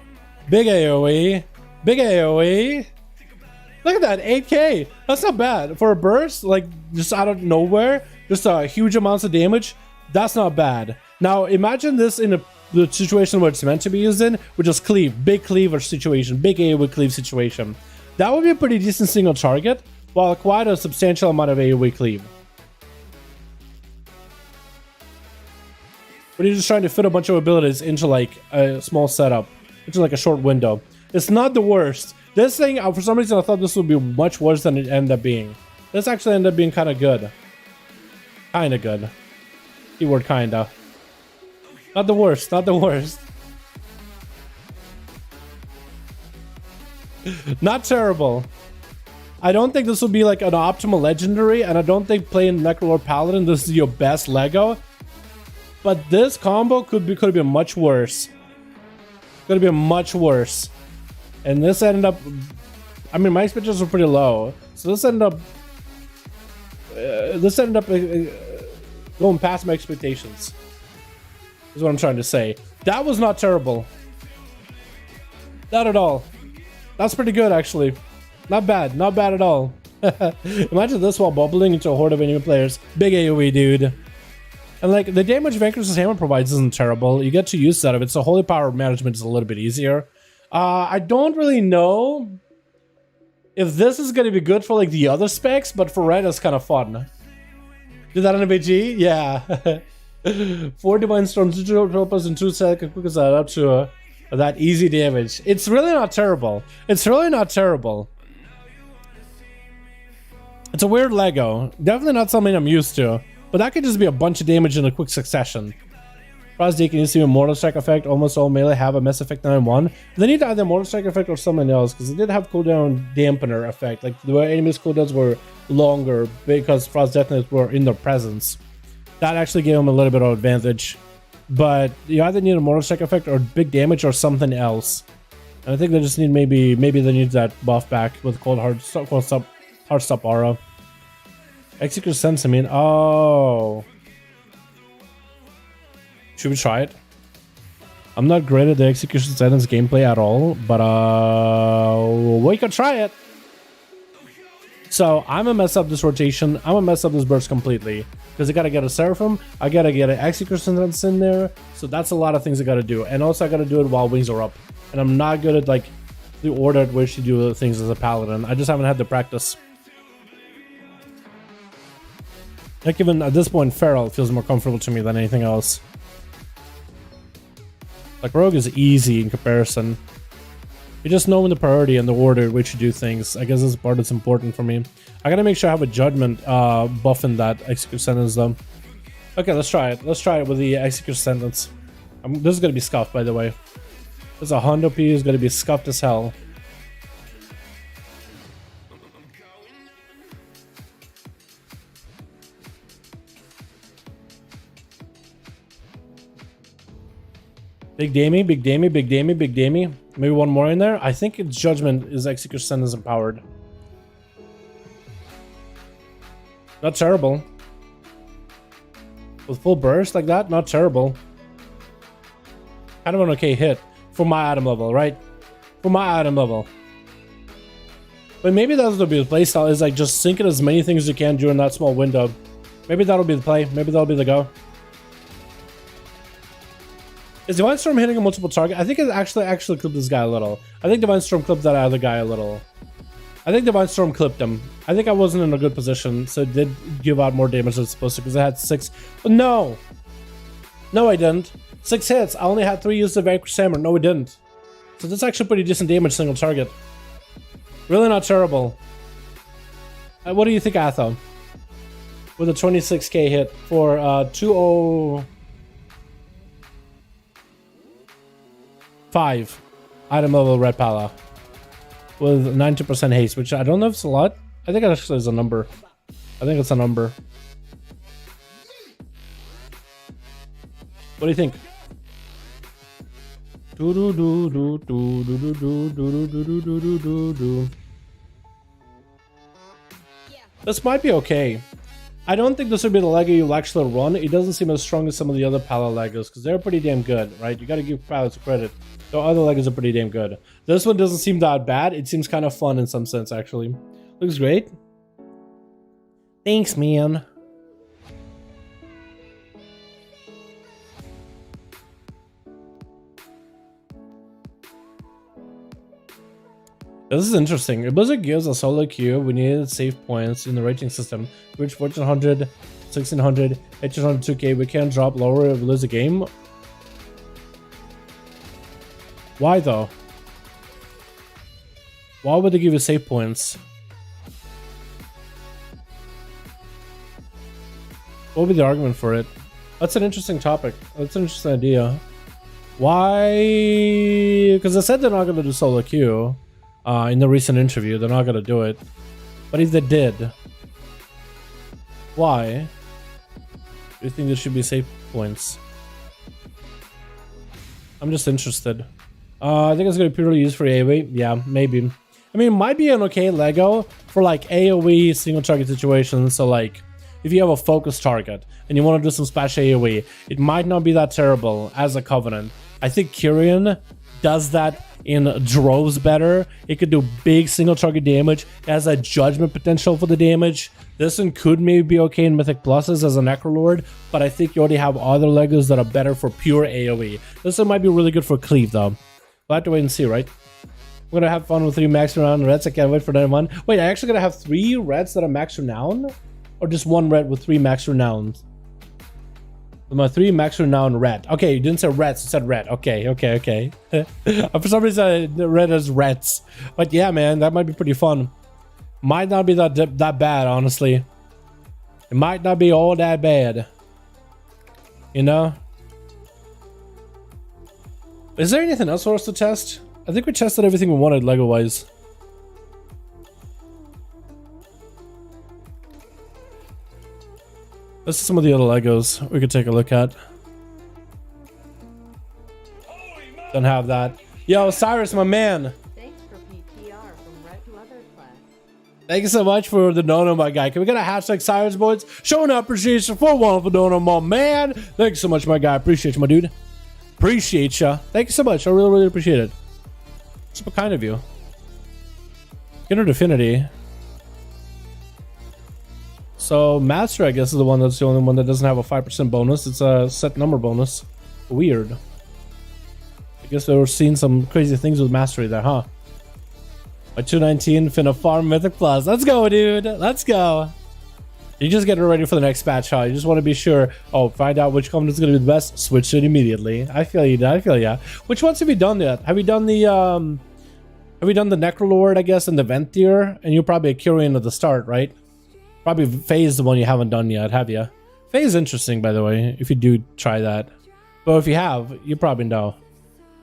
Big AoE. Big AoE. Look at that, 8k. That's not bad. For a burst, like, just out of nowhere, just huge amounts of damage, that's not bad. Now, imagine this in the situation where it's meant to be used in, which is cleave. Big cleaver situation. Big AoE cleave situation. That would be a pretty decent single target, while quite a substantial amount of AoE cleave. But you're just trying to fit a bunch of abilities into like a small setup, into like a short window. It's not the worst. This thing, for some reason, I thought this would be much worse than it ended up being. This actually ended up being kind of good. Kind of good. Keyword kinda. Not the worst, not the worst. Not terrible. I don't think this will be like an optimal legendary, and I don't think playing Necrolord Paladin, this is your best Lego. But this combo could be much worse. Could be much worse. And this ended up... I mean, my expectations were pretty low. So this ended up... going past my expectations. Is what I'm trying to say. That was not terrible. Not at all. That's pretty good, actually. Not bad. Not bad at all. Imagine this while bubbling into a horde of enemy players. Big AoE, dude. And like, the damage Vanquish's Hammer provides isn't terrible. You get to use that of it, so Holy Power management is a little bit easier. I don't really know if this is going to be good for like the other specs, but for red, it's kind of fun. Do that on a BG? Yeah. 4 Divine Storms, 2 plus and 2 second quick as up to that easy damage. It's really not terrible. It's really not terrible. It's a weird Lego. Definitely not something I'm used to. But that could just be a bunch of damage in a quick succession. Frost Deacon needs to be a Mortal Strike effect. Almost all melee have a Mass Effect 9-1. They need either Mortal Strike effect or something else, because it did have cooldown dampener effect. Like the enemies' cooldowns were longer because Frost Detonators were in their presence. That actually gave them a little bit of advantage. But you either need a Mortal Strike effect or big damage or something else. And I think they just need maybe they need that buff back with Cold Hard Stop Aura. Execute Sense, I mean, oh. Should we try it? I'm not great at the Execution Sentence gameplay at all, but we could try it. So I'm gonna mess up this rotation. I'm gonna mess up this burst completely because I gotta get a Seraphim. I gotta get an Execution Sentence in there. So that's a lot of things I gotta do, and also I gotta do it while wings are up. And I'm not good at like the order at which you do things as a paladin. I just haven't had the practice. Like even at this point, Feral feels more comfortable to me than anything else. Like Rogue is easy in comparison. You just know when the priority and the order in which you do things. I guess this part that's important for me. I gotta make sure I have a judgment buff in that Execute Sentence though. Okay, let's try it. Let's try it with the Execute Sentence. This is gonna be scuffed, by the way. This is a Hondo P is gonna be scuffed as hell. Big Damie, Big Damie, Big Damie, Big Damie. Maybe one more in there. I think its Judgment is Execute Sentence empowered. Not terrible. With full burst like that, not terrible. Kind of an okay hit for my item level, right? For my item level. But maybe that'll be the playstyle, is like just sink in as many things as you can during that small window. Maybe that'll be the play. Maybe that'll be the go. Is Divine Storm hitting a multiple target? I think it actually clipped this guy a little. I think Divine Storm clipped that other guy a little. I think Divine Storm clipped him. I think I wasn't in a good position, so it did give out more damage than it's supposed to, because I had 6. No! No, I didn't. 6 hits. I only had 3 uses of Vanquish Hammer. No, it didn't. So that's actually pretty decent damage, single target. Really not terrible. What do you think, Atho? With a 26k hit for 205 item level Red Pala with 90% haste, which I don't know if it's a lot. I think it actually is a number. I think it's a number. What do you think? This might be okay. I don't think this would be the Lego you'll actually run. It doesn't seem as strong as some of the other Pala Legos, because they're pretty damn good, right? You gotta give Palas credit. The other Legos are pretty damn good. This one doesn't seem that bad. It seems kind of fun in some sense, actually. Looks great. Thanks, man. This is interesting. If Blizzard gives a solo queue, we needed save points in the rating system. Which 1400, 1600, 1802k. We can't drop lower if we lose a game. Why though? Why would they give you save points? What would be the argument for it? That's an interesting topic. That's an interesting idea. Why? Because they said they're not going to do solo queue. In the recent interview, they're not gonna do it. But if they did, why do you think there should be save points? I'm just interested. I think it's gonna be purely used for AoE. Yeah, maybe. I mean, it might be an okay Lego for like AoE single target situations. So like, if you have a focus target and you want to do some splash AoE, it might not be that terrible as a Covenant. I think Kyrian does that in droves better. It could do big single target damage. It has a judgment potential for the damage. This one could maybe be okay in Mythic Pluses as a Necrolord, but I think you already have other Legos that are better for pure AoE. This one might be really good for Cleave though. We'll have to wait and see, right? We're gonna have fun with 3 max renown reds. I can't wait for that one. Wait, I actually gonna have 3 reds that are max renown? Or just 1 red with 3 max renowns? My 3 max are now in red. Okay, you didn't say reds, you said red. Okay. For some reason I read as reds. But yeah, man, that might be pretty fun. Might not be that bad, honestly. It might not be all that bad. You know? Is there anything else for us to test? I think we tested everything we wanted Lego-wise. This is some of the other Legos we could take a look at. Don't have that. Yo, Cyrus, my man. Thanks for PTR from Red Leather Class. Thank you so much for the dono, my guy. Can we get a hashtag Cyrus, boys? Showing our appreciation for one for dono, my man. Thank you so much, my guy. Appreciate you, my dude. Appreciate ya. Thank you so much. I really, really appreciate it. Super kind of you. Inner Affinity. So Master, I guess, is the one that's the only one that doesn't have a 5% bonus. It's a set number bonus. Weird. I guess they were seeing some crazy things with Mastery there, huh? My 219 finna farm Mythic Plus. Let's go, dude. Let's go. You just get ready for the next patch, huh? You just want to be sure. Oh, find out which covenant is going to be the best. Switch it immediately. I feel you. I feel ya. Which ones have you done yet? Have you done the Necrolord, I guess, and the Venthyr? And you're probably a Curian at the start, right? Probably Faye is the one you haven't done yet, have you? Faye is interesting, by the way, if you do try that. But if you have, you probably know.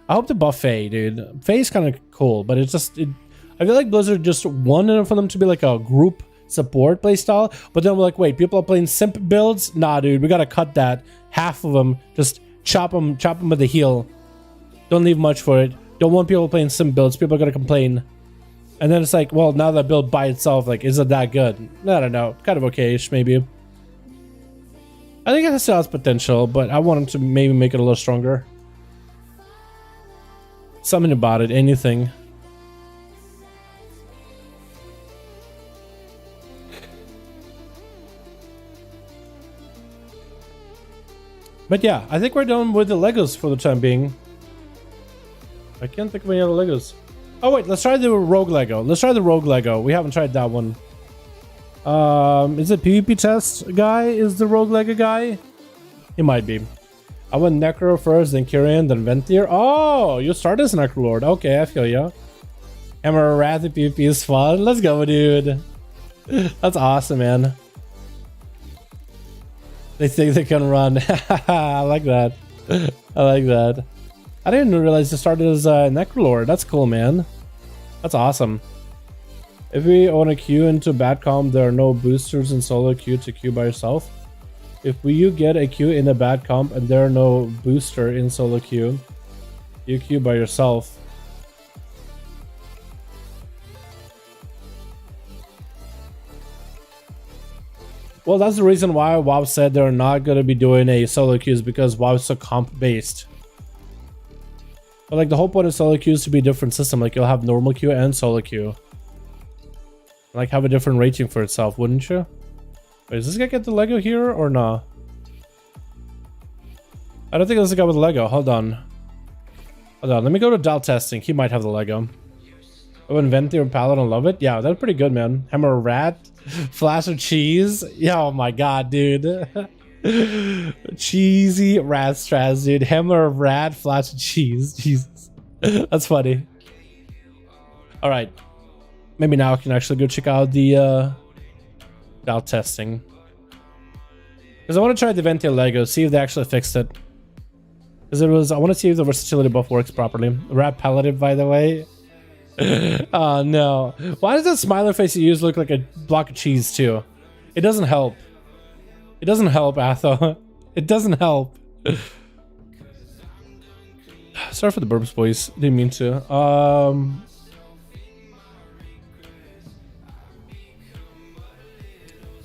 I hope to buff Faye, dude. Faye's kind of cool, but it's just... I feel like Blizzard just wanted for them to be like a group support playstyle, but then we're like, wait, people are playing simp builds? Nah, dude, we gotta cut that. Half of them, just chop them with the heel. Don't leave much for it. Don't want people playing simp builds. People are gonna complain. And then it's like, well, now that build by itself, like, is it that good? I don't know. Kind of okay-ish, maybe. I think it still has potential, but I want them to maybe make it a little stronger. Something about it, anything. But yeah, I think we're done with the Legos for the time being. I can't think of any other Legos. Oh wait, let's try the Rogue Lego. Let's try the Rogue Lego. We haven't tried that one. Is it PvP test guy? Is the Rogue Lego guy? He might be. I went Necro first, then Kyrian, then Venthyr. Oh, you started as Necrolord. Okay, I feel ya. Hammer Wrath and PvP is fun. Let's go, dude. That's awesome, man. They think they can run. I like that. I like that. I didn't realize you started as Necrolord. That's cool, man. That's awesome. If we own a queue into bad comp, there are no boosters in solo queue to queue by yourself. If you get a queue in a bad comp and there are no booster in solo queue, you queue by yourself. Well, that's the reason why WoW said they're not going to be doing a solo queues, because WoW is so comp based. But like the whole point of solo queues to be a different system. Like you'll have normal queue and solo queue. Like have a different rating for itself, wouldn't you? Wait, is this guy get the Lego here or not? I don't think this is the guy with the Lego. Hold on. Hold on. Let me go to Dal testing. He might have the Lego. Oh, Venthyr and Paladin love it. Yeah, that's pretty good, man. Hammer Rat, Flash of Cheese. Yeah, oh my god, dude. Cheesy rat strats, dude. Hammer Rat, Flash of Cheese. Jesus, that's funny. All right, maybe now I can actually go check out the Dal testing, because I want to try the Venthyr Lego, see if they actually fixed it. Because I want to see if the versatility buff works properly. Rat Paladin, by the way. Oh no, why does that smiler face you use look like a block of cheese too? It doesn't help. It doesn't help, Atho. It doesn't help. Sorry for the burps, boys. Didn't mean to.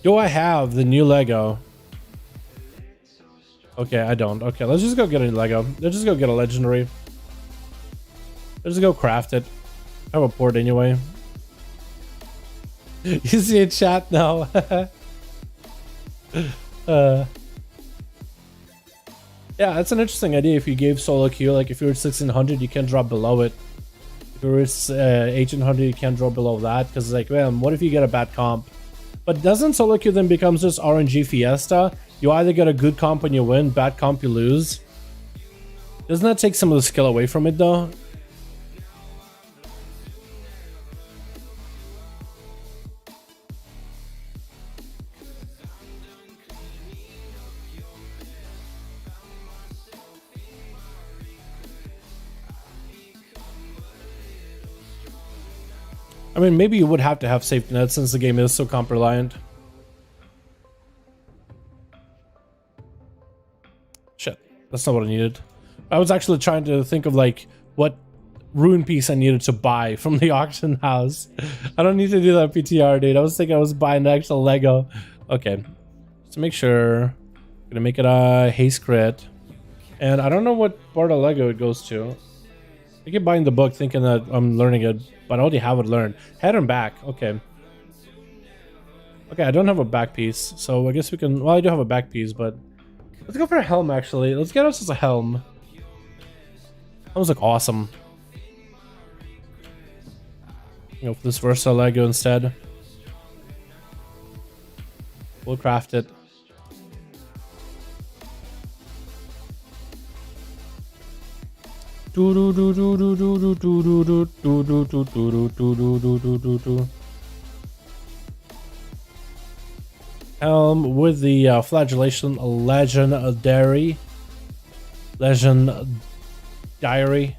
Do I have the new Lego? Okay, I don't. Okay, let's just go get a Lego. Let's just go get a legendary. Let's just go craft it. I have a port anyway. You see a chat now. Yeah, that's an interesting idea. If you gave solo queue, like if you're at 1600, you can't drop below it. If you're at 1800, you can't drop below that, because like, man, what if you get a bad comp? But doesn't solo queue then becomes just RNG Fiesta, You either get a good comp and you win, bad comp you lose. Doesn't that take some of the skill away from it though? I mean, maybe you would have to have safety nets since the game is so comp reliant. Shit, that's not what I needed. I was actually trying to think of like what rune piece I needed to buy from the auction house. I don't need to do that PTR, dude. I was thinking I was buying the actual Lego. Okay, so make sure I'm gonna make it a haste crit, and I don't know what part of Lego it goes to. I keep buying the book thinking that I'm learning it, but I already have it learned. Head and back, okay. Okay, I don't have a back piece, so I guess we can, well, I do have a back piece, but let's go for a helm actually. Let's get us a helm. Helms look awesome. Go for this Versa Lego instead. We'll craft it. Helm with the flagellation legendary. Diary.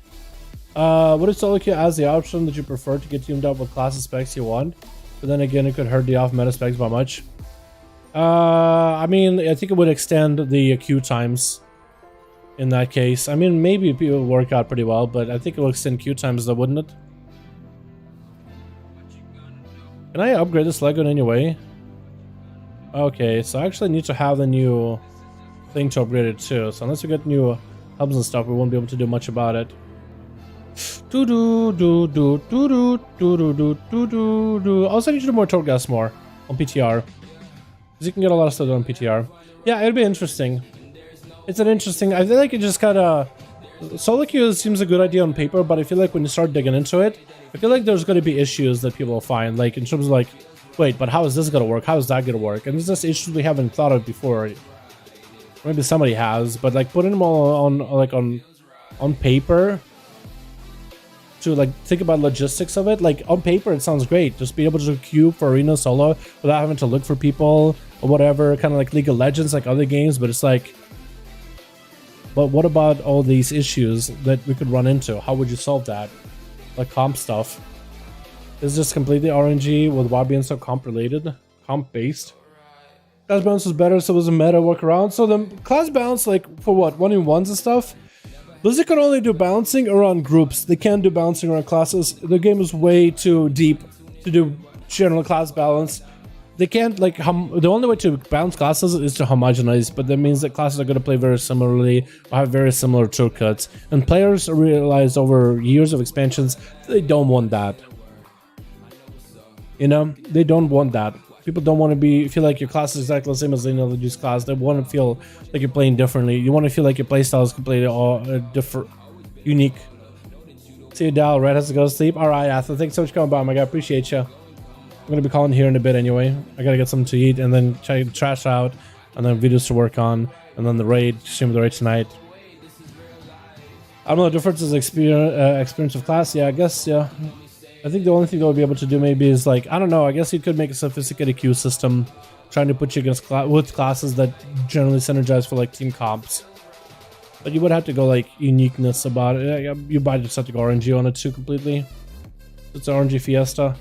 What if solo queue has the option that you prefer to get teamed up with class specs you want? But then again, it could hurt the off meta specs by much. I mean, I think it would extend the queue times in that case. I mean, maybe it would work out pretty well, but I think it will extend queue times though, wouldn't it? Can I upgrade this Lego in any way? Okay, so I actually need to have the new thing to upgrade it too. So unless we get new hubs and stuff, we won't be able to do much about it. Also, I need to do more torque gas more on PTR, because you can get a lot of stuff done on PTR. Yeah, it'll be interesting. It's an interesting. I feel like it just kind of solo queue seems a good idea on paper, but I feel like when you start digging into it, I feel like there's going to be issues that people will find, like in terms of like, wait, but how is this going to work? How is that going to work? And it's just issues we haven't thought of before. Maybe somebody has, but like putting them all on paper to like think about logistics of it. Like on paper, it sounds great. Just be able to queue for arena solo without having to look for people or whatever. Kind of like League of Legends, like other games. But it's like, but what about all these issues that we could run into? How would you solve that? Like comp stuff. Is this completely RNG with WoW being so comp related, comp based? Class balance was better, so it was a meta workaround. So the class balance, like for what, 1-in-1s and stuff, Blizzard can only do balancing around groups. They can't do balancing around classes. The game is way too deep to do general class balance. They can't like the only way to balance classes is to homogenize, but that means that classes are going to play very similarly or have very similar shortcuts. And players realize over years of expansions they don't want that. You know, they don't want that. People don't want to feel like your class is exactly the same as any other use class. They want to feel like you're playing differently. You want to feel like your playstyle is completely all different, unique. See you, Dal. Red has to go to sleep. All right, Atha. Thanks so much for coming by, my guy. Appreciate you. I'm gonna be calling here in a bit anyway. I gotta get something to eat and then try to trash out, and then videos to work on, and then the raid. Stream the raid tonight. I don't know. The difference is experience of class. Yeah, I guess. Yeah. I think the only thing that would be able to do maybe is like, I don't know, I guess you could make a sophisticated queue system trying to put you against with classes that generally synergize for like team comps. But you would have to go like uniqueness about it. You might just have to go RNG on it too completely. It's an RNG fiesta.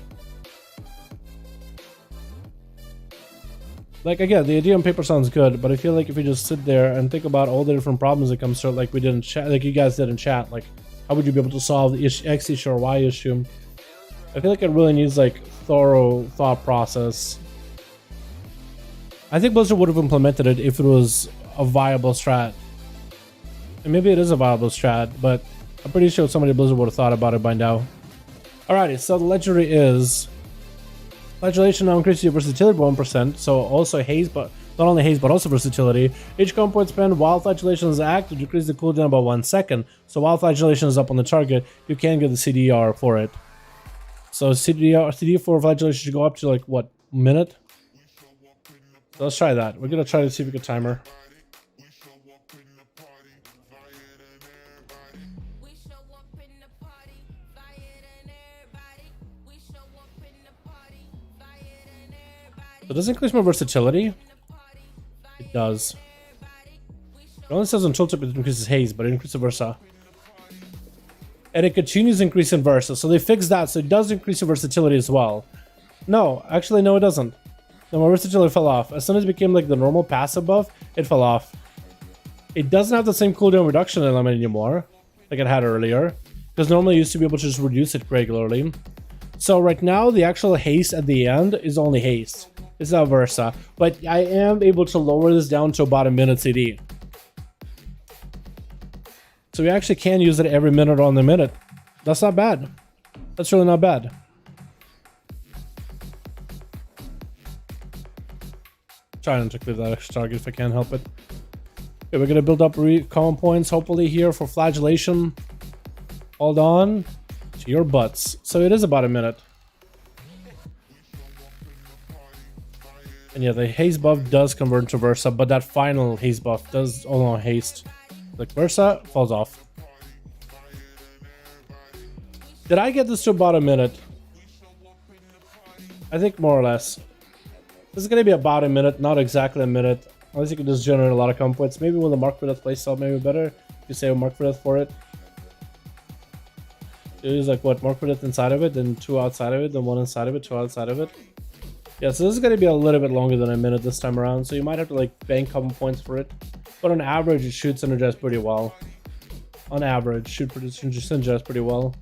Like again, the idea on paper sounds good, but I feel like if you just sit there and think about all the different problems that come through, like we did in chat, like you guys did in chat, like how would you be able to solve the X issue or Y issue? I feel like it really needs like thorough thought process. I think Blizzard would have implemented it if it was a viable strat. And maybe it is a viable strat, but I'm pretty sure somebody at Blizzard would have thought about it by now. Alrighty, so the legendary is flagellation now increases your versatility by 1%, so also haze, but not only haze but also versatility. Each comp point spent while flagellation is active decreases the cooldown by 1 second. So while flagellation is up on the target, you can get the CDR for it. So CD for flagellation should go up to like what, minute? So let's try that. We're gonna try to see if we can timer. So does it increase my versatility? It does. It only says on tooltip it increases haze, but it increases versa. And it continues increasing versa. So they fixed that, so it does increase your versatility as well. No, actually no it doesn't. No, my versatility fell off. As soon as it became like the normal passive buff, it fell off. It doesn't have the same cooldown reduction element anymore, like it had earlier. Because normally you used to be able to just reduce it regularly. So right now, the actual haste at the end is only haste. It's not versa. But I am able to lower this down to about a minute CD. So we actually can use it every minute on the minute. That's not bad. That's really not bad. Trying to clear that extra target if I can help it. Okay, we're gonna build up common points hopefully here for flagellation. Hold on to your butts. So it is about a minute. And yeah, the haste buff does convert into versa, but that final haste buff does only haste. Like versa falls off. Did I get this to about a minute? I think more or less. This is gonna be about a minute, not exactly a minute. Unless you can just generate a lot of common points. Maybe with the Mark for Death playstyle, maybe better. If you say a Mark for Death for it. It is like what, Mark for Death inside of it, then 2 outside of it, then 1 inside of it, 2 outside of it. Yeah, so this is gonna be a little bit longer than a minute this time around, so you might have to like bank common points for it. But on average, it shoots synergize pretty well. On average, synergize pretty well.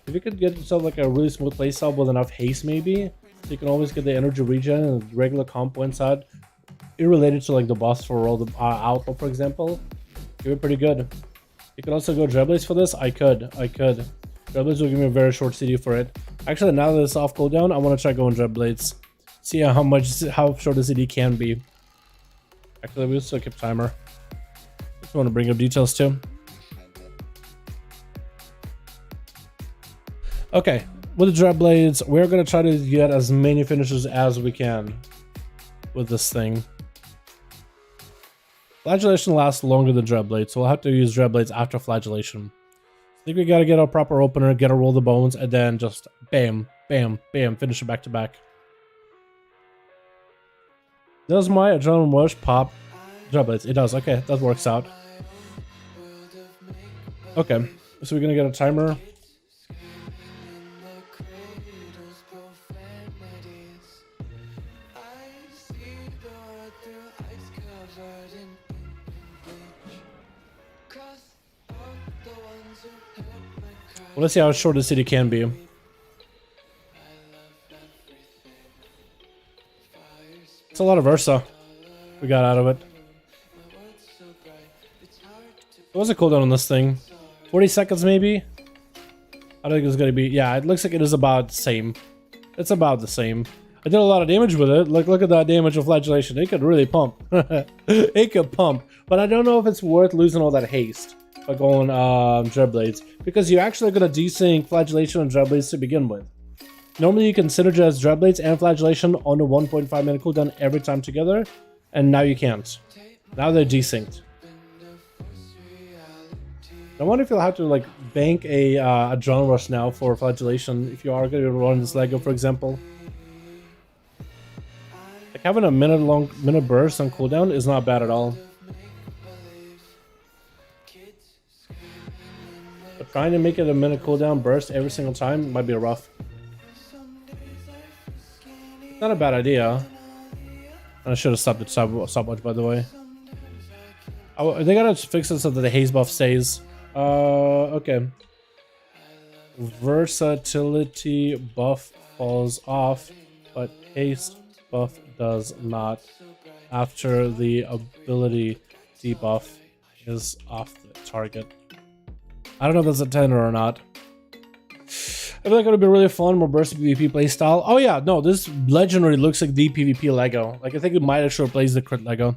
If you could get yourself like a really smooth playstyle with enough haste, maybe, so you can always get the energy regen and regular comp points out, irrelated to like the boss for all the outlaw, for example, you're pretty good. You can also go Dreadblades for this. I could. Dreadblades will give me a very short CD for it. Actually, now that it's off cooldown, I want to try going Dreadblades. See how short the CD can be. Actually, we'll still keep timer. Just want to bring up details too. Okay, with the Dreadblades, we're gonna try to get as many finishes as we can with this thing. Flagellation lasts longer than Dreadblade, so we'll have to use Dreadblades after Flagellation. I think we gotta get a proper opener, get a roll the bones, and then just bam, bam, bam, finish it back to back. Does my Adrenaline Rush pop Dreadblades? It does. Okay, that works out. Okay, so we're gonna get a timer. Well, let's see how short the city can be. It's a lot of versa we got out of it. What was the cooldown on this thing? 40 seconds maybe? I think it's gonna be, yeah, it looks like it is about the same. It's about the same. I did a lot of damage with it. Look at that damage of flagellation. It could really pump. It could pump. But I don't know if it's worth losing all that haste by going Dreadblades, because you're actually gonna desync flagellation and Dreadblades to begin with. Normally you can synergize Dreadblades and flagellation on a 1.5 minute cooldown every time together, and now you can't. Now they're desynced. I wonder if you'll have to like bank a Adrenaline Rush now for flagellation if you are going to run this Lego, for example. Like having a minute burst on cooldown is not bad at all. But trying to make it a minute cooldown burst every single time might be rough. Not a bad idea. I should have stopped the stopwatch, by the way. They gotta fix it so that the haze buff stays. Okay. Versatility buff falls off, but haste buff does not after the ability debuff is off the target. I don't know if that's a 10 or not. I feel like it would be really fun, more burst PvP playstyle. Oh yeah, no, this legendary looks like the PvP Lego. Like I think it might actually replace the crit Lego.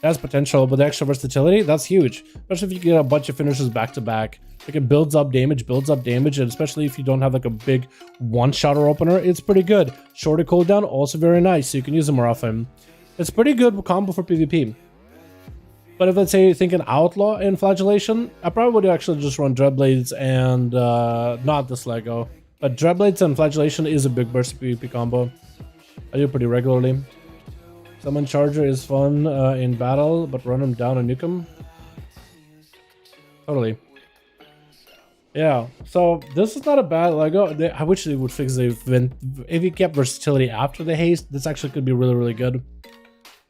That's potential, but the extra versatility, that's huge. Especially if you get a bunch of finishes back to back. Like it builds up damage, and especially if you don't have like a big one-shot or opener, it's pretty good. Shorter cooldown, also very nice, so you can use them more often. It's pretty good combo for PvP. But if let's say you're thinking Outlaw in Flagellation, I probably would actually just run Dreadblades and not this Lego. But Dreadblades and Flagellation is a big burst PvP combo. I do pretty regularly. Summon Charger is fun in battle, but run him down and nuke him. Totally. Yeah, so this is not a bad Lego. I wish they would fix the event. If you kept versatility after the haste, this actually could be really, really good.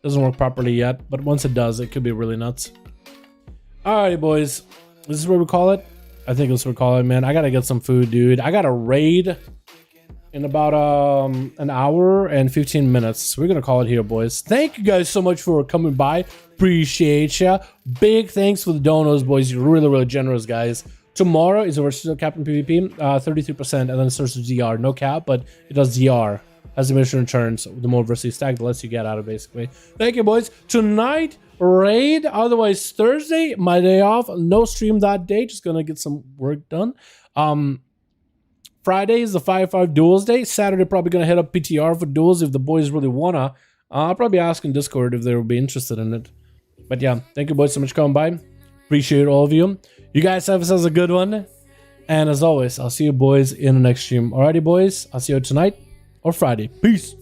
Doesn't work properly yet, but once it does, it could be really nuts. Alrighty, boys. This is what we call it. I think this is what we call it, man. I gotta get some food, dude. I got a raid in about an hour and 15 minutes. So we're gonna call it here, boys. Thank you guys so much for coming by. Appreciate ya. Big thanks for the donos, boys. You're really, really generous, guys. Tomorrow is a versatile Captain PvP, 33%, and then it starts with DR. No cap, but it does DR. As the mission returns, the more versus stack, the less you get out of, basically. Thank you, boys. Tonight, raid. Otherwise, Thursday, my day off. No stream that day. Just gonna get some work done. Friday is the 5-5 Duels day. Saturday, probably gonna hit up PTR for Duels if the boys really wanna. I'll probably ask in Discord if they would be interested in it. But yeah, thank you, boys, so much for coming by. Appreciate all of you. You guys have yourselves a good one. And as always, I'll see you boys in the next stream. Alrighty, boys. I'll see you tonight or Friday. Peace.